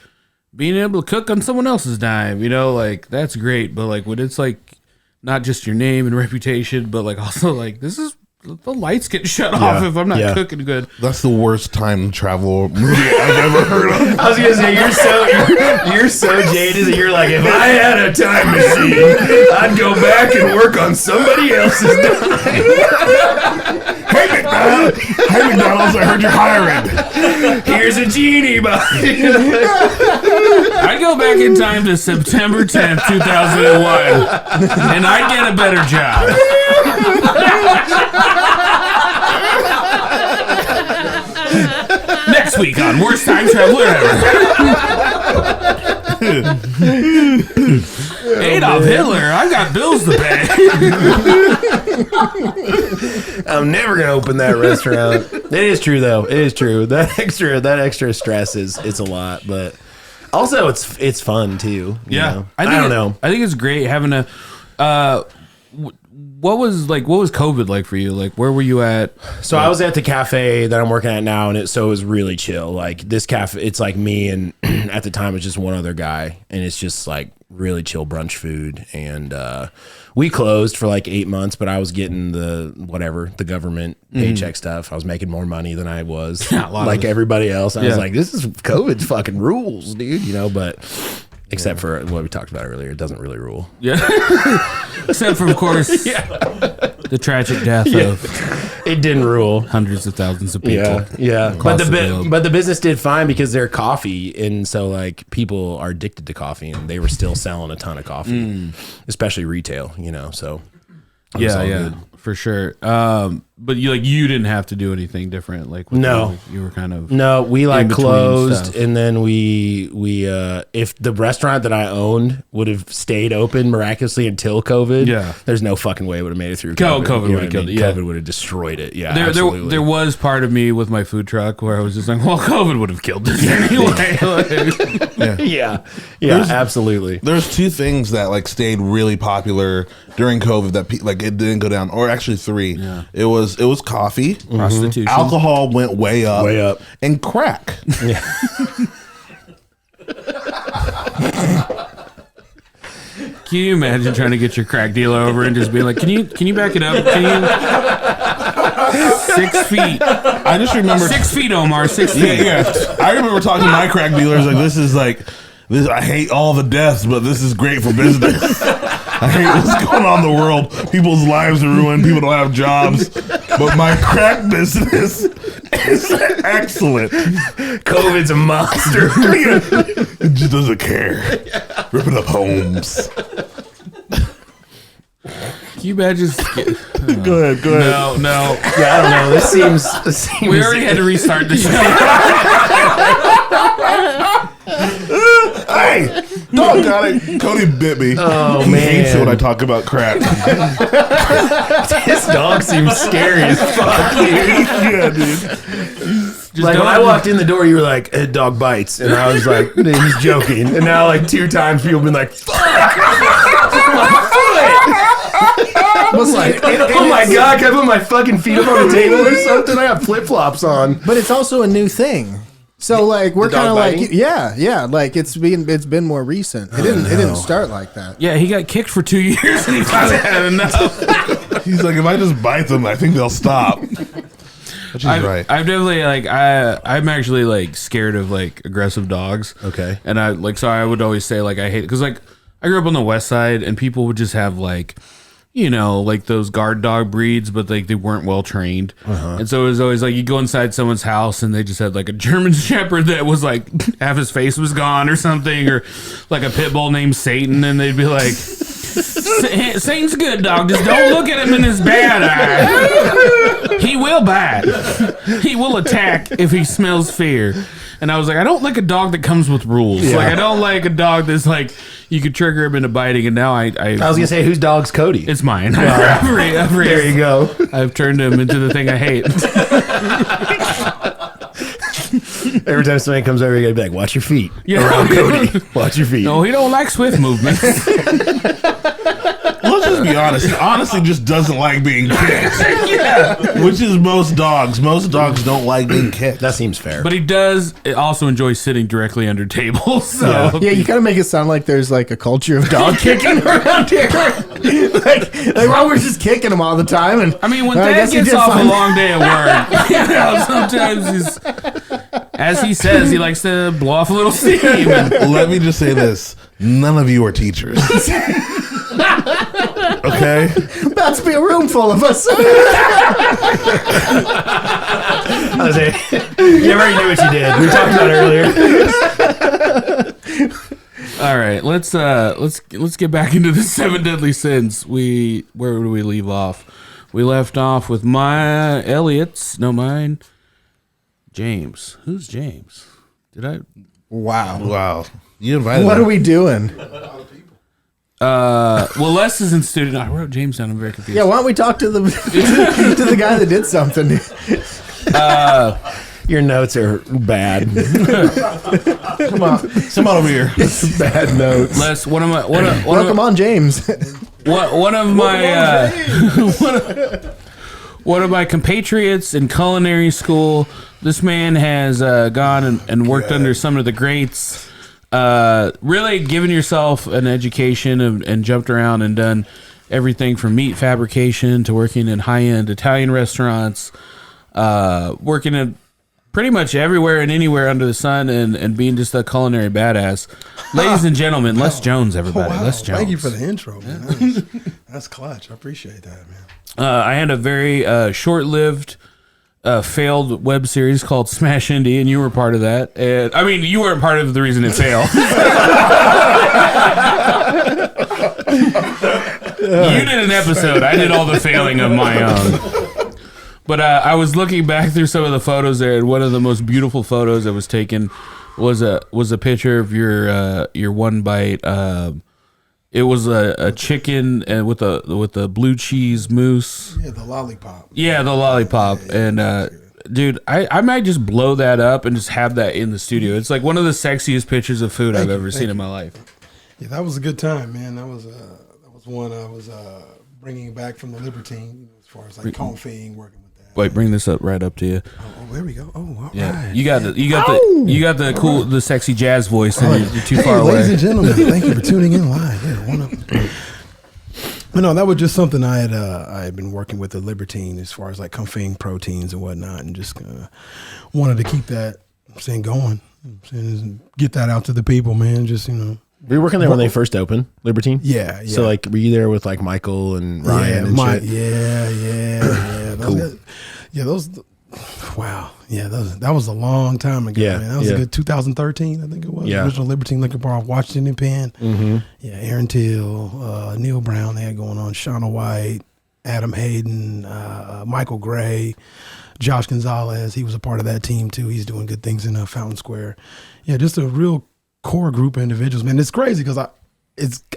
being able to cook on someone else's dime, like that's great. But like when it's like not just your name and reputation, but like also like this is, the lights get shut off if I'm not cooking good. That's the worst time travel movie I've ever heard of. I was gonna say you're so jaded that you're like, if I had a time machine, I'd go back and work on somebody else's dime. Hey McDonald's, I heard you're hiring. Here's a genie box. I'd go back in time to September 10th, 2001, and I'd get a better job. Next week on Worst Time Traveler Ever. Adolf Hitler, I've got bills to pay. I'm never gonna open that restaurant. It is true though. It is true. That extra stress it's a lot, but also it's fun too. You know? I don't know. I think it's great having a. What was COVID like for you? Like, where were you at? So I was at the cafe that I'm working at now, and it was really chill. Like this cafe, it's like me and at the time it was just one other guy, and it's just like really chill brunch food. And we closed for like 8 months, but I was getting the government paycheck stuff. I was making more money than I was like everybody else. I was like, this is COVID's fucking rules, dude, you know, but except for what we talked about earlier, it doesn't really rule. Yeah. Except for, of course, the tragic death of it didn't rule. hundreds of thousands of people. Yeah. Across the globe. But the business did fine because they're coffee, and so like people are addicted to coffee, and they were still selling a ton of coffee, especially retail, you know. So it was all good. For sure. But you didn't have to do anything different. Like No. you were kind of we like in between closed, stuff. and then we if the restaurant that I owned would have stayed open miraculously until COVID, there's no fucking way it would have made it through COVID. COVID You know would have what I killed mean? it. Yeah. COVID would have destroyed it. Yeah, there was part of me with my food truck where I was just like, well, COVID would have killed this anyway. yeah, absolutely. There's two things that like stayed really popular during COVID that like it didn't go down, or actually three. Yeah. It was coffee, Prostitution. alcohol went way up, and crack. Yeah. Can you imagine trying to get your crack dealer over and just being like, can you back it up? Can you 6 feet? I just remember 6 feet, Omar. 6 feet. Yeah. I remember talking to my crack dealers like this. I hate all the deaths, but this is great for business. I hate what's going on in the world. People's lives are ruined. People don't have jobs. But my crack business is excellent. COVID's a monster. It just doesn't care. Ripping up homes. Can you imagine? Go ahead. No. Yeah, I don't know. This seems We already had to restart the show. Hey, dog got it. Cody bit me. Oh, He man. hates it when I talk about crack. This dog seems scary as fuck, dude. Yeah, dude. Like when I walked in the door, you were like, "Dog bites," and I was like, "He's joking." And now, like 2 times, people have been like, "Fuck!" I was like, "Oh my god, can I put my fucking feet up on the table or something?" I have flip flops on. But it's also a new thing. So like we're The dog kind of like biting? like it's been more recent. It didn't start like that. Yeah, he got kicked for 2 years and he finally had enough. He's like, if I just bite them, I think they'll stop. But she's right. I'm definitely like I'm actually like scared of like aggressive dogs. Okay. And I like so I would always say like I hate because like I grew up on the west side and people would just have like, you know, like those guard dog breeds, but like they weren't well trained. And so it was always like you go inside someone's house and they just had like a German Shepherd that was like half his face was gone or something, or like a pit bull named Satan, and they'd be like, Satan's a good dog, just don't look at him in his bad eye. He will bite. He will attack if he smells fear. And I was like, I don't like a dog that comes with rules. Yeah. Like I don't like a dog that's like you could trigger him into biting. And now I was gonna say, whose dog's Cody? it's mine. There you go. I've turned him into the thing I hate. Every time somebody comes over, you gotta be like, "Watch your feet." Yeah. Around Cody. Watch your feet. No, he don't like swift movements. Let's just be honest. He honestly just doesn't like being kicked. Which is most dogs. Most dogs don't like being kicked. That seems fair. But he does also enjoy sitting directly under tables. So Yeah, you kind of make it sound like there's like a culture of dog kicking around here. like well, we're just kicking them all the time. And I mean, when I Dad guess he gets did off fine. a long day at work, you know, sometimes he's, as he says, he likes to blow off a little steam. And, Let me just say this. None of you are teachers. Okay? about to be a room full of us. I was saying, you already knew what you did. We talked about it earlier. all right, let's get back into the 7 deadly sins. Where do we leave off? We left off with mine. James. Who's James? Did I? Wow. You invited What him. are we doing? Well, Les is in studio. I wrote James down. I'm very confused. Yeah, why don't we talk to the to the guy that did something? Your notes are bad. Come on over here. Bad notes. Les, Welcome on, James. one of my compatriots in culinary school. This man has gone and worked under some of the greats. really giving yourself an education and jumped around and done everything from meat fabrication to working in high-end Italian restaurants, working in pretty much everywhere and anywhere under the sun, and being just a culinary badass. Ladies and gentlemen, Les Jones, everybody. Les Jones. Thank you for the intro, man. That's clutch. I appreciate that, man. I had a very short-lived, failed web series called Smash Indie, and you were part of that. And I mean, you weren't part of the reason it failed. You did an episode. I did all the failing of my own. But I was looking back through some of the photos there, and one of the most beautiful photos that was taken was a picture of your one bite. It was a chicken and with a blue cheese mousse. Yeah, the lollipop. Yeah, the lollipop. And dude, I might just blow that up and just have that in the studio. It's like one of the sexiest pictures of food I've ever seen in my life. Yeah, that was a good time, man. That was one I was bringing back from the Libertine, as far as like confing, working with that. Wait, bring this up right up to you. Oh, there we go. Oh, all Yeah, right. you got the cool, the sexy jazz voice, and you're too far away. Ladies and gentlemen, thank you for tuning in live. Yeah, but no, that was just something I had been working with the Libertine as far as like confing proteins and whatnot, and just wanted to keep that going, get that out to the people, man. Just Were you working there when they first opened, Libertine? Yeah. So like, were you there with like Michael and Ryan and shit? Yeah. Those. Wow. Yeah, that was a long time ago, man. That was a good 2013, I think it was. Yeah. Original Libertine Liquor Bar, Washington Penn. Mm-hmm. Yeah, Aaron Till, Neil Brown, they had going on, Shauna White, Adam Hayden, Michael Gray, Josh Gonzalez. He was a part of that team too. He's doing good things in Fountain Square. Yeah, just a real core group of individuals, man. It's crazy because I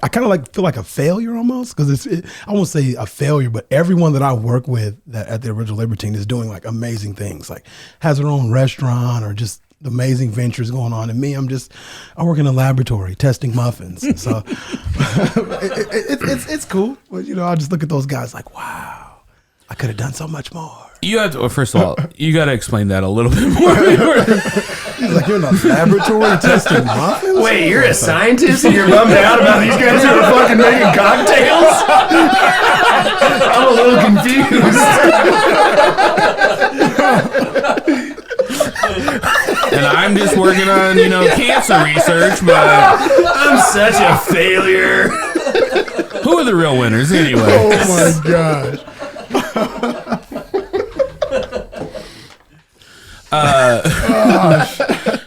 kind of like feel like a failure almost, because I won't say a failure, but everyone that I work with that at the original Libertine is doing like amazing things, like has their own restaurant or just amazing ventures going on. And me, I work in a laboratory testing muffins. So it's cool. But I just look at those guys like, wow, I could have done so much more. You have to, well, first of all, you got to explain that a little bit more. He's like, you're in a laboratory testing muffins? Wait, you're a scientist and you're bummed out about these guys who are fucking making cocktails? I'm a little confused. And I'm just working on, cancer research, but I'm such a failure. Who are the real winners anyway? Oh my gosh.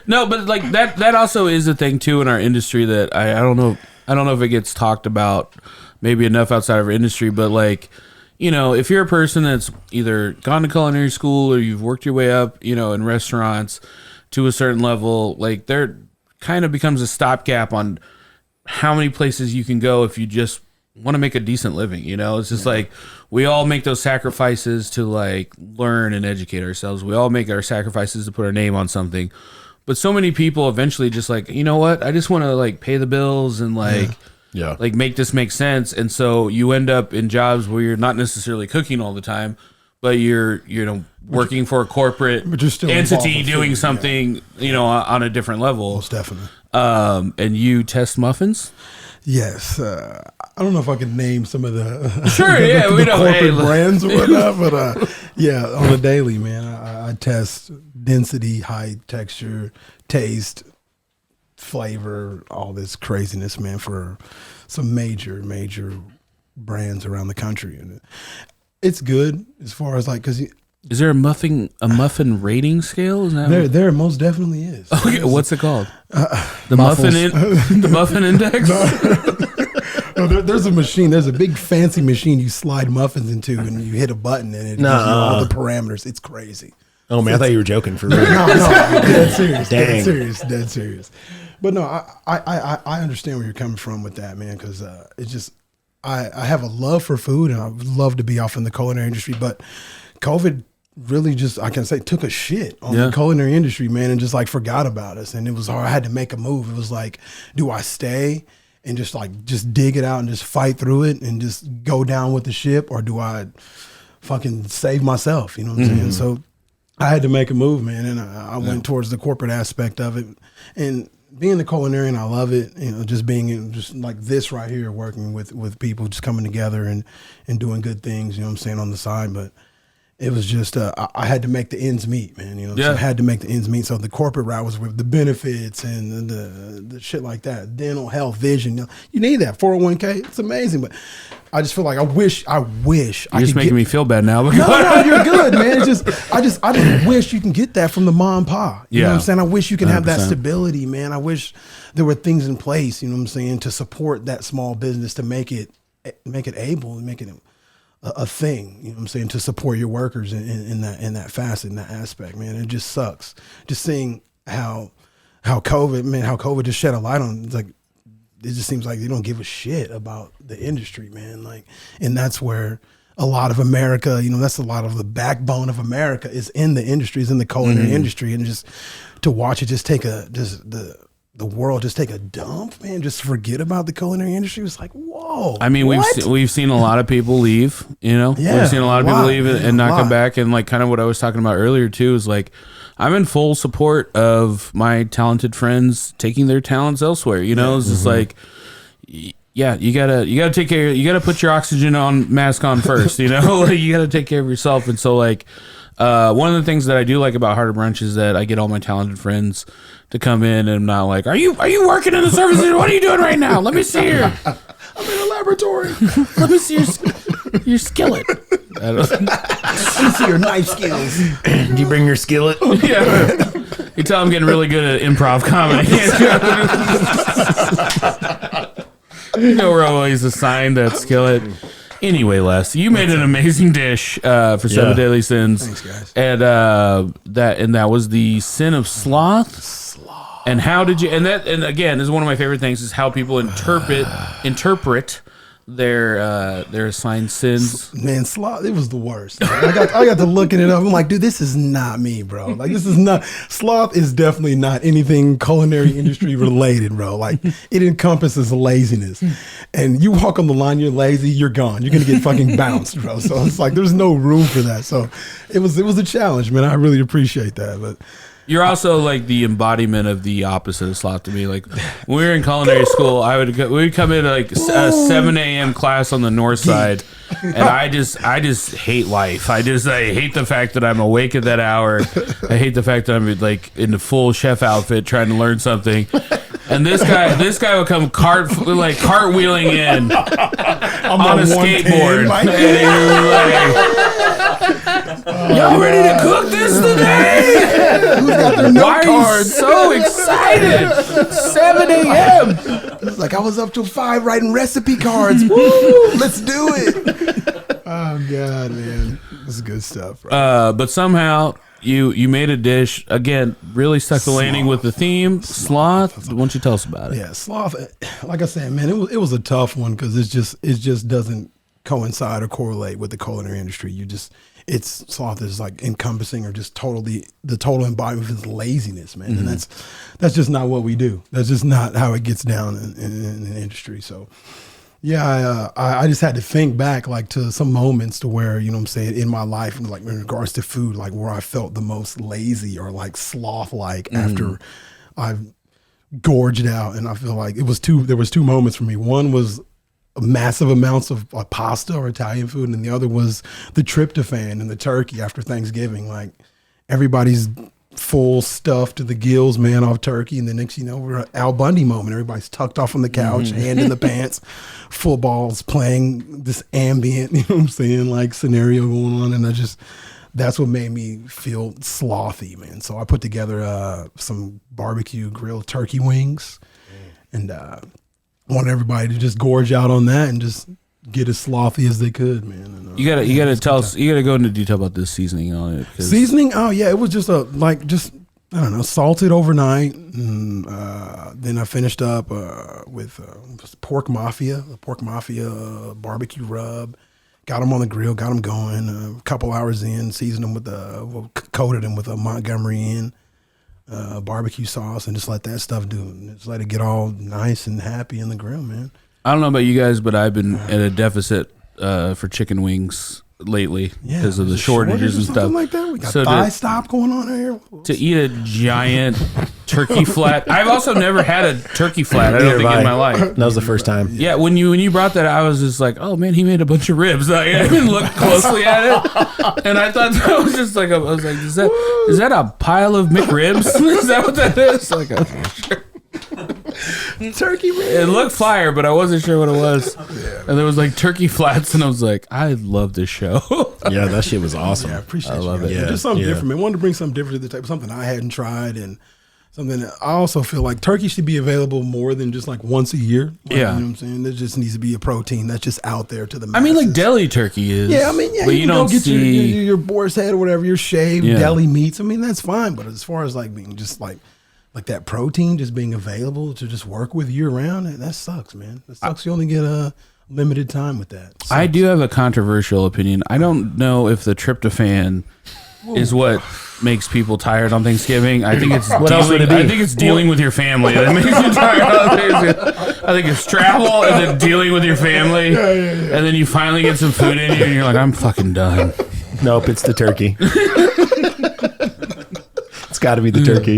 No, but like that also is a thing too in our industry that I don't know if it gets talked about maybe enough outside of our industry, but like, if you're a person that's either gone to culinary school or you've worked your way up, in restaurants to a certain level, like there kind of becomes a stopgap on how many places you can go if you just want to make a decent living. It's just like we all make those sacrifices to like learn and educate ourselves. We all make our sacrifices to put our name on something. But so many people eventually just like, you know what? I just want to like pay the bills and like make this make sense. And so you end up in jobs where you're not necessarily cooking all the time, but you're working for a corporate entity doing something, on a different level. Most definitely. And you test muffins? Yes. I don't know if I can name some of the we know corporate brands or whatnot, but on a daily, man, I test density, height, texture, taste, flavor, all this craziness, man, for some major brands around the country, and it's good as far as like, because is there a muffin rating scale? Is that there most definitely is. Okay, what's it called? The muffin index. No, there's a machine. There's a big fancy machine you slide muffins into, and you hit a button, and it gives you all the parameters. It's crazy. Oh man, I thought you were joking for real. No, dead serious. Dang. Dead serious. But no, I understand where you're coming from with that, man, because it's just I have a love for food, and I would love to be off in the culinary industry, but COVID really just, I can say, took a shit on the culinary industry, man, and just like forgot about us. And it was hard. I had to make a move. It was like, do I stay and just dig it out and just fight through it and just go down with the ship, or do I fucking save myself? You know what I'm saying? So I had to make a move, man, and I went towards the corporate aspect of it. And being the culinarian, I love it. You know, just being just like this right here, working with people, just coming together and doing good things. You know what I'm saying, on the side, but. It was just I had to make the ends meet, man. You know, so I had to make the ends meet. So the corporate route was with the benefits and the shit like that, dental, health, vision. You need that 401k. It's amazing, but I just feel like I wish. You're just making me feel bad now. No, you're good, man. It's just I just wish you can get that from the mom and pa. You know what I'm saying? I wish you can have that stability, man. I wish there were things in place. You know what I'm saying, to support that small business, to make it able and make it a thing, you know what I'm saying, to support your workers in that facet, in that aspect, man. It just sucks. Just seeing how COVID just shed a light on, it's like, it just seems like they don't give a shit about the industry, man. Like, and that's where a lot of America, you know, that's a lot of the backbone of America is in the industry, is in the culinary industry. And just to watch it just take the world just take a dump, man, just forget about the culinary industry. It was like, whoa. I mean, we've seen a lot of people leave, you know, we've seen a lot of people leave and not come back. And like kind of what I was talking about earlier too, is like, I'm in full support of my talented friends taking their talents elsewhere. You know, it's just like, yeah, you gotta take care. You gotta put your oxygen mask on first, you know, like you gotta take care of yourself. And so like, one of the things that I do like about Harder Brunch is that I get all my talented friends to come in, and I'm not like, are you working in the service? What are you doing right now? Let me see your. I'm in a laboratory. Let me see your skillet. Let me see your knife skills. Do you bring your skillet? Yeah. You tell I'm getting really good at improv comedy. You know, we're always assigned that skillet. Anyway, Les, you made an amazing dish for Seven Deadly Sins. Thanks, guys. And that was the Sin of Sloths. And how did you? And again, this is one of my favorite things, is how people interpret their assigned sins. Man, Sloth, it was the worst. I got to looking it up. I'm like, dude, this is not me, bro. Like, this is not. Sloth is definitely not anything culinary industry related, bro. Like, it encompasses laziness. And you walk on the line, you're lazy, you're gone. You're gonna get fucking bounced, bro. So it's like there's no room for that. So it was a challenge, man. I really appreciate that. But you're also like the embodiment of the opposite of sloth to me. Like when we were in culinary school, we'd come in like a 7 a.m. class on the north side, and I just hate life. I hate the fact that I'm awake at that hour. I hate the fact that I'm like in the full chef outfit trying to learn something. And this guy would come cartwheeling in on a skateboard. Y'all ready to cook this today? who's got their note Why cards? are you so excited? 7 a.m. It's like I was up till 5 writing recipe cards. Woo! Let's do it. Oh God, man, this is good stuff. Bro. But somehow you made a dish again. Really stuck the landing with the theme Sloth. Why don't you tell us about it? Yeah, Sloth. Like I said, man, it was a tough one because it just doesn't coincide or correlate with the culinary industry. Sloth is like encompassing or just the total embodiment of laziness, man. Mm-hmm. And that's just not what we do. That's just not how it gets down in the industry. So yeah, I just had to think back like to some moments to where, you know what I'm saying, in my life, like in regards to food, like where I felt the most lazy or like sloth-like after I've gorged out. And I feel like there was two moments for me. One was massive amounts of pasta or Italian food, and the other was the tryptophan and the turkey after Thanksgiving. Like everybody's full stuffed to the gills, man, off turkey, and the next we're at Al Bundy moment. Everybody's tucked off on the couch, hand in the pants, footballs playing this ambient, you know what I'm saying, like scenario going on, and that's what made me feel slothy, man. So I put together some barbecue grilled turkey wings, and want everybody to just gorge out on that and just get as slothy as they could, man. And, you gotta tell us. You gotta go into detail about this seasoning on it. Seasoning? Oh yeah, it was just I don't know, salted overnight, and then I finished up with pork mafia barbecue rub. Got them on the grill, got them going. A couple hours in, seasoned them coated them with a Montgomery Inn barbecue sauce, and just let that stuff do it. Just let it get all nice and happy in the grill, man. I don't know about you guys, but I've been at a deficit for chicken wings lately because of the shortages and stuff like that. We got thigh stop going on here. To eat a giant turkey flat. I've also never had a turkey flat. I don't think in my life. That was the first time. Yeah, when you brought that, I was just like, oh man, he made a bunch of ribs. Like, I didn't look closely at it, and I thought that was just like I was like, is that a pile of McRibs? Is that what that is? Like, sure. Turkey ribs. It looked fire, but I wasn't sure what it was. And there was like turkey flats, and I was like, I love this show. Yeah, that shit was awesome. Yeah, I appreciate I you love guys. it. Yeah, Just something yeah. different, man. I wanted to bring something different to the table, something I hadn't tried, and something that I also feel like turkey should be available more than just like once a year. Like, Yeah. You know what I'm saying? There just needs to be a protein that's just out there to the I masses. mean, like deli turkey is. Yeah, I mean, yeah, but you you can don't go get see. your boar's head or whatever, your shaved Yeah. deli meats. I mean, that's fine. But as far as like being just like that protein just being available to just work with year round, that sucks, man. That sucks. You only get a limited time with that. I Sucks. do have a controversial opinion. I don't know if the tryptophan is what makes people tired on Thanksgiving. I think it's else would it be? I think it's dealing with your family that makes you tired on Thanksgiving. I think it's travel and then dealing with your family, and then you finally get some food in you, and you're like, I'm fucking done. Nope, it's the turkey. It's got to be the turkey.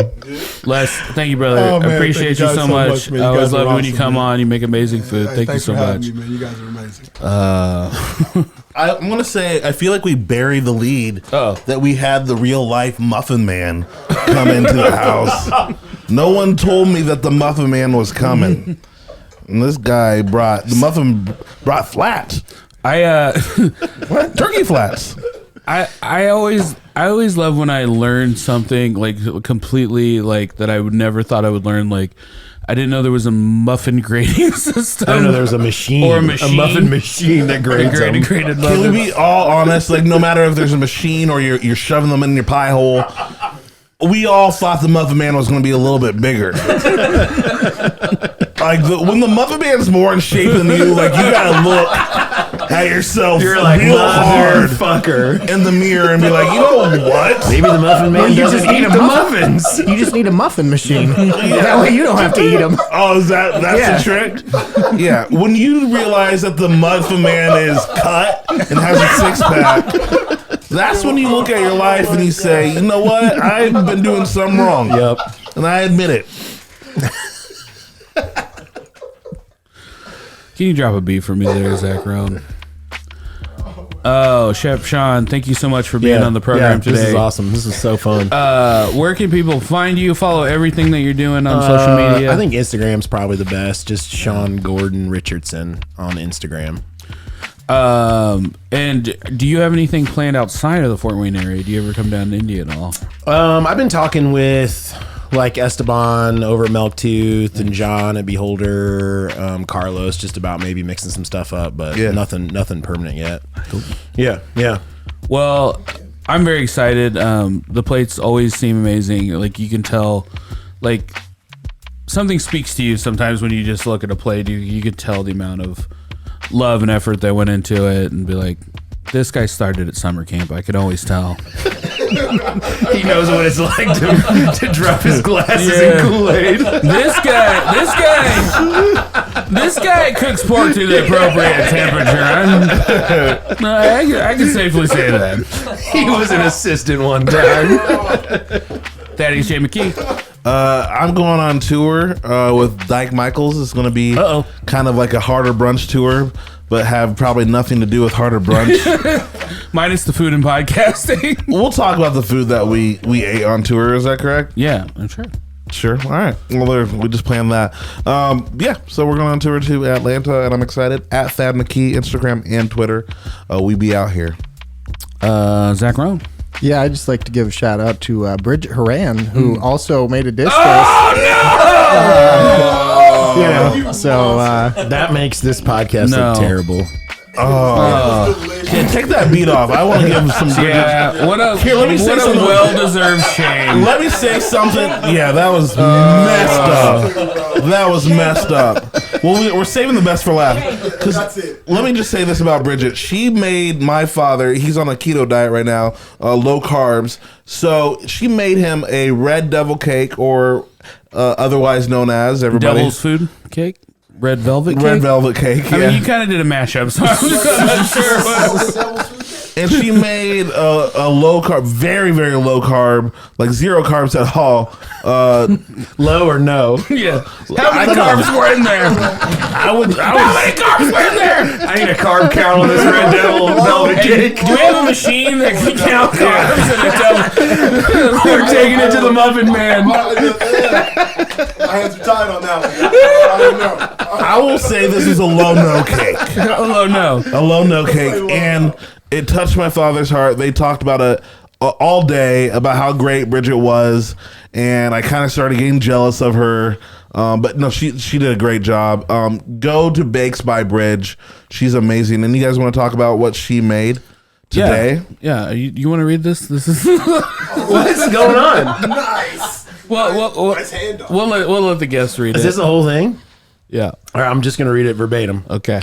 Les, thank you, brother. Oh, man, I appreciate thank you you guys so so much. much, man. You I always guys are love it when you awesome, come man. on. You make amazing food. Hey, Thank you thanks so for having much. me, man. You guys are amazing. I'm gonna say I feel like we buried the lead that we had the real life Muffin Man come into the house. No one told me that the Muffin Man was coming, and this guy brought flats, turkey flats. I always love when I learn something like completely like that I would never thought I would learn. Like I didn't know there was a muffin grading system. I don't know. There's a machine, Or a machine. muffin machine that grades them. Graded Can muffins. we be all honest? Like no matter if there's a machine or you're shoving them in your pie hole, we all thought the Muffin Man was going to be a little bit bigger. Like when the Muffin Man's more in shape than you, like you gotta look at yourself. You're like, real hard motherfucker. in the mirror and be like, you know what? Maybe the Muffin Man you doesn't just eat eat a the muffin. muffins. You just need a muffin machine. That way you don't have to eat them. Oh, is that's Yeah. the trick? Yeah. When you realize that the Muffin Man is cut and has a six pack, that's when you look at your life and you say, you know what? I've been doing something wrong. Yep. And I admit it. Can you drop a beat for me there, Zach Roan? Oh, Chef Sean, thank you so much for being on the program today. This is awesome. This is so fun. Where can people find you? Follow everything that you're doing on social media. I think Instagram's probably the best. Just Sean Gordon Richardson on Instagram. And do you have anything planned outside of the Fort Wayne area? Do you ever come down to India at all? I've been talking with like Esteban over at Milktooth and John at Beholder, Carlos, just about maybe mixing some stuff up, but nothing permanent yet. Cool. Yeah. Well, I'm very excited. The plates always seem amazing. Like you can tell, like something speaks to you sometimes when you just look at a plate. You could tell the amount of love and effort that went into it, and be like, this guy started at summer camp. I could always tell. He knows what it's like to drop his glasses in Kool-Aid. This guy cooks pork to the appropriate temperature. I can safely say that. He was an assistant one time. Daddy's Jay McKee. I'm going on tour with Dyke Michaels. It's going to be kind of like a Harder Brunch tour, but have probably nothing to do with Harder Brunch. Minus the food and podcasting. We'll talk about the food that we ate on tour. Is that correct? Yeah, I'm sure. Sure. All right. Well, we just planned that. So we're going on tour to Atlanta, and I'm excited. At Thad McKee, Instagram and Twitter. We be out here. Zach Roan. Yeah, I'd just like to give a shout out to Bridget Horan, who also made a disc. So That makes this podcast look terrible. Yeah, take that beat off. I want to give him some. Yeah, what a let me say what a something. well-deserved shame. Let me say something. Yeah, that was messed up. That was messed up. Well, we're saving the best for last. Because let me just say this about Bridget. She made my father. He's on a keto diet right now, low carbs. So she made him a red devil cake, or otherwise known as everybody Devil's food cake. Red velvet cake? Red velvet cake. I Yeah. mean, you kind of did a mashup, so I'm not sure what. and she made a low carb, very, very low carb, like 0 carbs at all. Low or no? Yeah. How many carbs were in there? How many Carbs were in there? I need a carb count on this Red Devil velvet cake. Do we have a machine that can count carbs? We're taking it to the Muffin Man. My hands are tied on that one. I don't know. I will say this is a low no cake. Oh no. A low no cake, and it touched my father's heart. They talked about it all day about how great Bridget was, and I kind of started getting jealous of her. But no, she did a great job. Go to Bakes by Bridge. She's amazing. And you guys want to talk about what she made today? Yeah. You want to read this? This is What's going on? Nice. well, Nice hand on. we'll let the guests read Is it. this the whole thing? Yeah. All right, I'm just going to read it verbatim. Okay.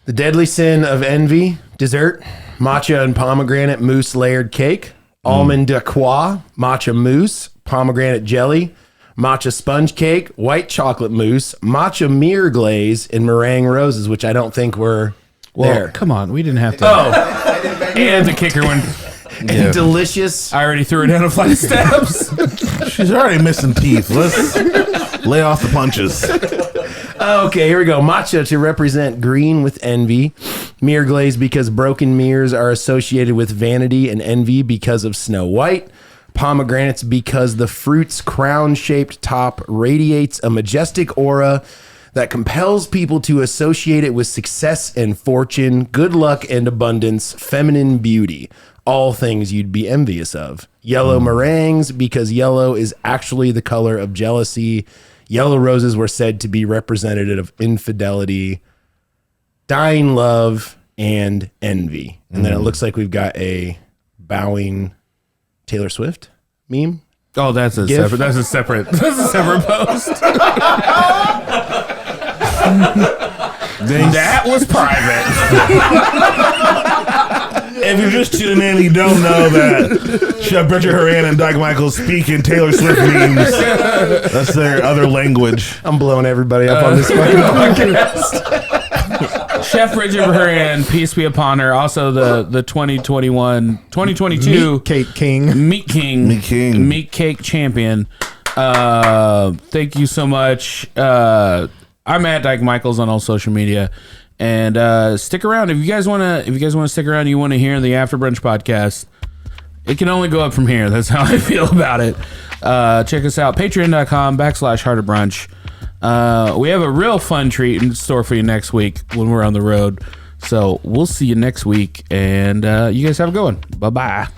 The deadly sin of envy, dessert, matcha and pomegranate mousse layered cake, almond de croix, matcha mousse, pomegranate jelly, matcha sponge cake, white chocolate mousse, matcha mirror glaze, and meringue roses, which I don't think were there. Come on, we didn't have to. Oh, And the kicker one. and delicious. I already threw her down a flight of steps. She's already missing teeth. Let's lay off the punches. Okay, here we go. Matcha to represent green with envy. Mirror glaze because broken mirrors are associated with vanity and envy because of Snow White. Pomegranates because the fruit's crown-shaped top radiates a majestic aura that compels people to associate it with success and fortune, good luck and abundance, feminine beauty, all things you'd be envious of. Yellow meringues because yellow is actually the color of jealousy. Yellow roses were said to be representative of infidelity, dying love, and envy. And then it looks like we've got a bowing Taylor Swift meme. Oh, that's a GIF? separate post. That was private. If you're just tuning in, you don't know that Chef Bridget Horan and Dyke Michaels speak in Taylor Swift memes. That's their other language. I'm blowing everybody up on this fucking podcast. Chef Bridget Horan, peace be upon her. Also the 2022 Meat Cake King. Meat King. Meat King. Meat Cake Champion. Thank you so much. I'm at Dyke Michaels on all social media. And stick around if you guys want to stick around. You want to hear the After Brunch podcast. It can only go up from here. That's how I feel about it. Check us out, patreon.com/Harder Brunch. We have a real fun treat in store for you next week when we're on the road. So we'll see you next week, and you guys have a good one. Bye bye.